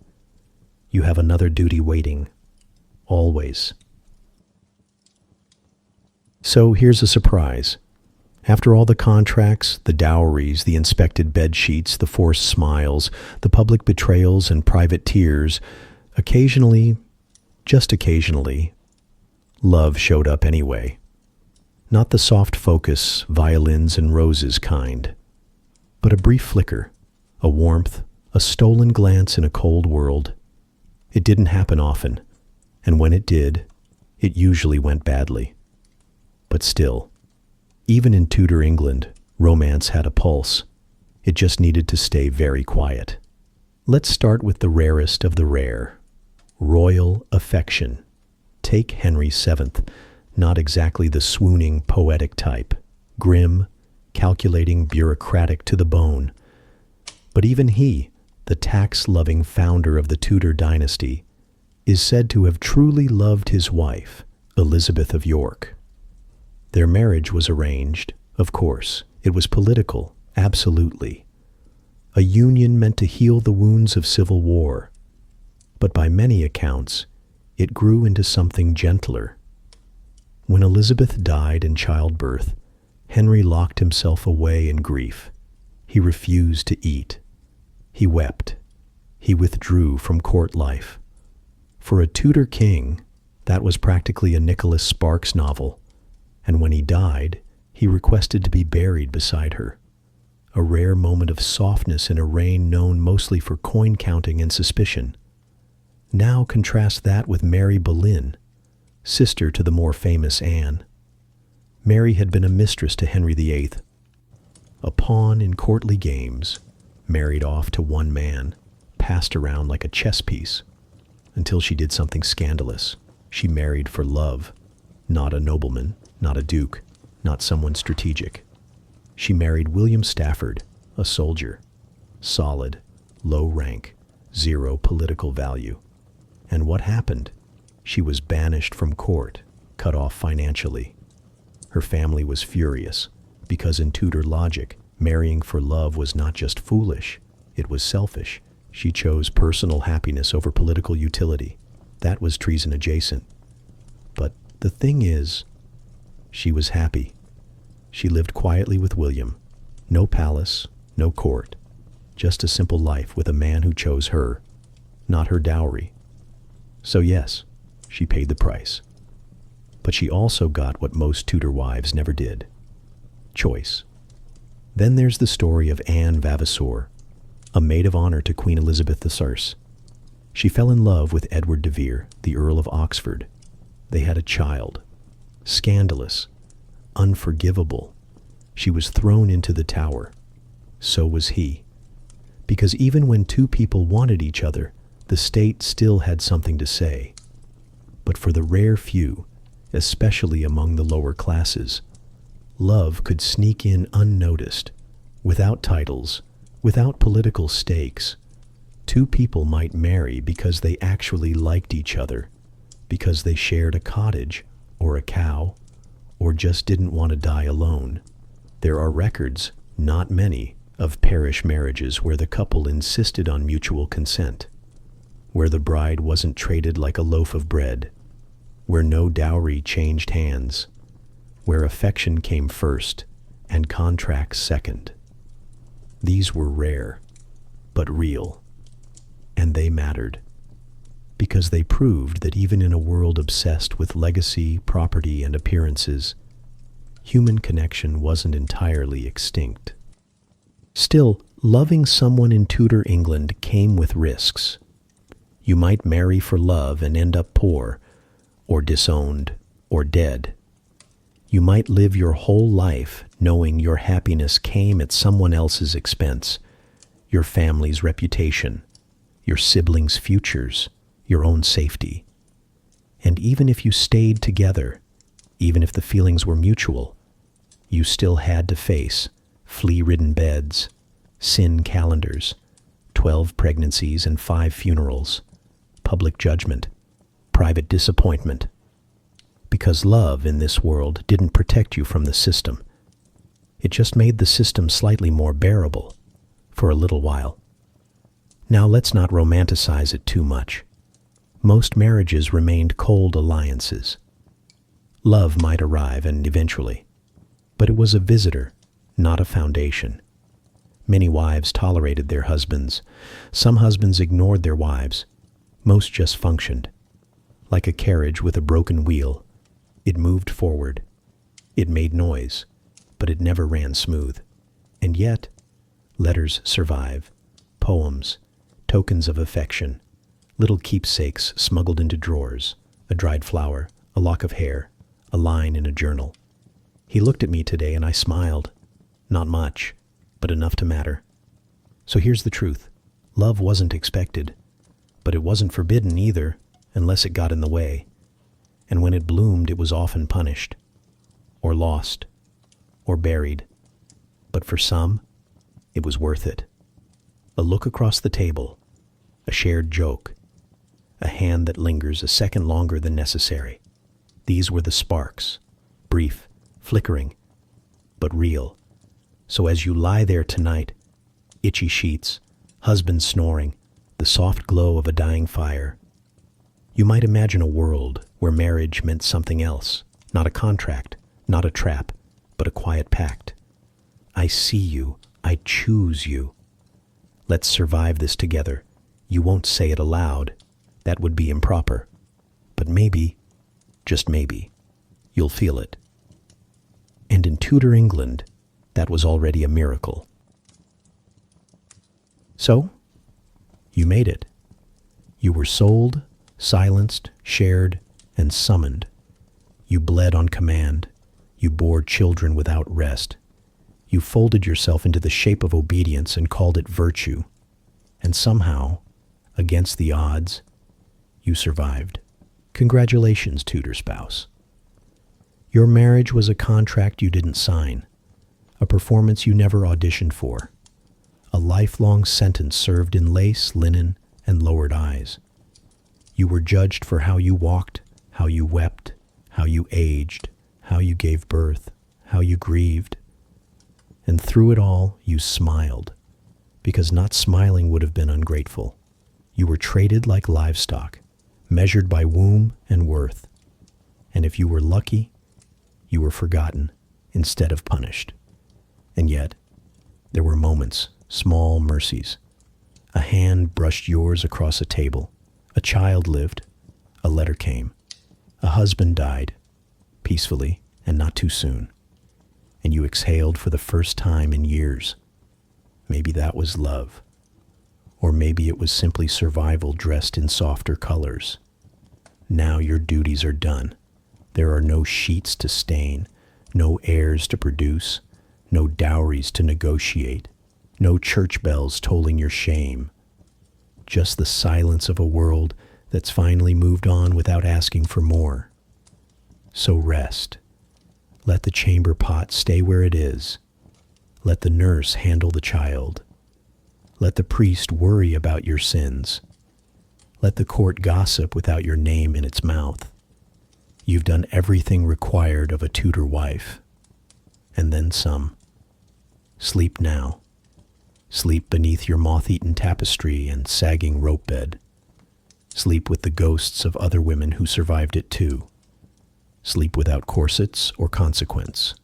have another duty waiting. Always. So here's a surprise. After all the contracts, the dowries, the inspected bed sheets, the forced smiles, the public betrayals and private tears, occasionally, just occasionally, love showed up anyway. Not the soft focus, violins and roses kind, but a brief flicker, a warmth, a stolen glance in a cold world. It didn't happen often, and when it did, it usually went badly. But still, even in Tudor England, romance had a pulse. It just needed to stay very quiet. Let's start with the rarest of the rare. Royal affection. Take Henry VII, not exactly the swooning poetic type, grim, calculating, bureaucratic to the bone. But even he, the tax-loving founder of the Tudor dynasty, is said to have truly loved his wife, Elizabeth of York. Their marriage was arranged, of course. It was political, absolutely. A union meant to heal the wounds of civil war. But by many accounts, it grew into something gentler. When Elizabeth died in childbirth, Henry locked himself away in grief. He refused to eat. He wept. He withdrew from court life. For a Tudor king, that was practically a Nicholas Sparks novel. And when he died, he requested to be buried beside her. A rare moment of softness in a reign known mostly for coin counting and suspicion. Now contrast that with Mary Boleyn, sister to the more famous Anne. Mary had been a mistress to Henry VIII, a pawn in courtly games, married off to one man, passed around like a chess piece, until she did something scandalous. She married for love, not a nobleman, not a duke, not someone strategic. She married William Stafford, a soldier, solid, low rank, zero political value. And what happened? She was banished from court, cut off financially. Her family was furious, because in Tudor logic, marrying for love was not just foolish, it was selfish. She chose personal happiness over political utility. That was treason adjacent. But the thing is, she was happy. She lived quietly with William. No palace, no court. Just a simple life with a man who chose her, not her dowry. So yes, she paid the price. But she also got what most Tudor wives never did. Choice. Then there's the story of Anne Vavasor, a maid of honor to Queen Elizabeth I. She fell in love with Edward de Vere, the Earl of Oxford. They had a child. Scandalous. Unforgivable. She was thrown into the Tower. So was he. Because even when two people wanted each other, the state still had something to say. But for the rare few, especially among the lower classes, love could sneak in unnoticed, without titles, without political stakes. Two people might marry because they actually liked each other, because they shared a cottage or a cow, or just didn't want to die alone. There are records, not many, of parish marriages where the couple insisted on mutual consent, where the bride wasn't traded like a loaf of bread, where no dowry changed hands, where affection came first and contracts second. These were rare, but real, and they mattered, because they proved that even in a world obsessed with legacy, property, and appearances, human connection wasn't entirely extinct. Still, loving someone in Tudor England came with risks. You might marry for love and end up poor, or disowned, or dead. You might live your whole life knowing your happiness came at someone else's expense, your family's reputation, your siblings' futures, your own safety. And even if you stayed together, even if the feelings were mutual, you still had to face flea-ridden beds, sin calendars, 12 pregnancies and 5 funerals, public judgment, private disappointment. Because love in this world didn't protect you from the system. It just made the system slightly more bearable, for a little while. Now let's not romanticize it too much. Most marriages remained cold alliances. Love might arrive, and eventually, but it was a visitor, not a foundation. Many wives tolerated their husbands. Some husbands ignored their wives. Most just functioned. Like a carriage with a broken wheel, it moved forward. It made noise, but it never ran smooth. And yet, letters survive, poems, tokens of affection, little keepsakes smuggled into drawers, a dried flower, a lock of hair, a line in a journal. He looked at me today and I smiled. Not much, but enough to matter. So here's the truth. Love wasn't expected, but it wasn't forbidden either, unless it got in the way. And when it bloomed, it was often punished, or lost, or buried. But for some, it was worth it. A look across the table, a shared joke, a hand that lingers a second longer than necessary. These were the sparks, brief, flickering, but real. So as you lie there tonight, itchy sheets, husband snoring, the soft glow of a dying fire, you might imagine a world where marriage meant something else, not a contract, not a trap, but a quiet pact. I see you, I choose you. Let's survive this together. You won't say it aloud. That would be improper. But maybe, just maybe, you'll feel it. And in Tudor England, that was already a miracle. So, you made it. You were sold, silenced, shared, and summoned. You bled on command. You bore children without rest. You folded yourself into the shape of obedience and called it virtue. And somehow, against the odds, you survived. Congratulations, Tudor spouse. Your marriage was a contract you didn't sign, a performance you never auditioned for, a lifelong sentence served in lace, linen, and lowered eyes. You were judged for how you walked, how you wept, how you aged, how you gave birth, how you grieved. And through it all, you smiled, because not smiling would have been ungrateful. You were traded like livestock, measured by womb and worth. And if you were lucky, you were forgotten instead of punished. And yet, there were moments, small mercies. A hand brushed yours across a table. A child lived. A letter came. A husband died, peacefully and not too soon. And you exhaled for the first time in years. Maybe that was love. Or maybe it was simply survival dressed in softer colors. Now your duties are done. There are no sheets to stain, no heirs to produce, no dowries to negotiate, no church bells tolling your shame. Just the silence of a world that's finally moved on without asking for more. So rest. Let the chamber pot stay where it is. Let the nurse handle the child. Let the priest worry about your sins. Let the court gossip without your name in its mouth. You've done everything required of a Tudor wife. And then some. Sleep now. Sleep beneath your moth-eaten tapestry and sagging rope bed. Sleep with the ghosts of other women who survived it too. Sleep without corsets or consequence.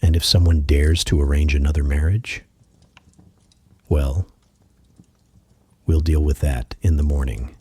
And if someone dares to arrange another marriage, well, we'll deal with that in the morning.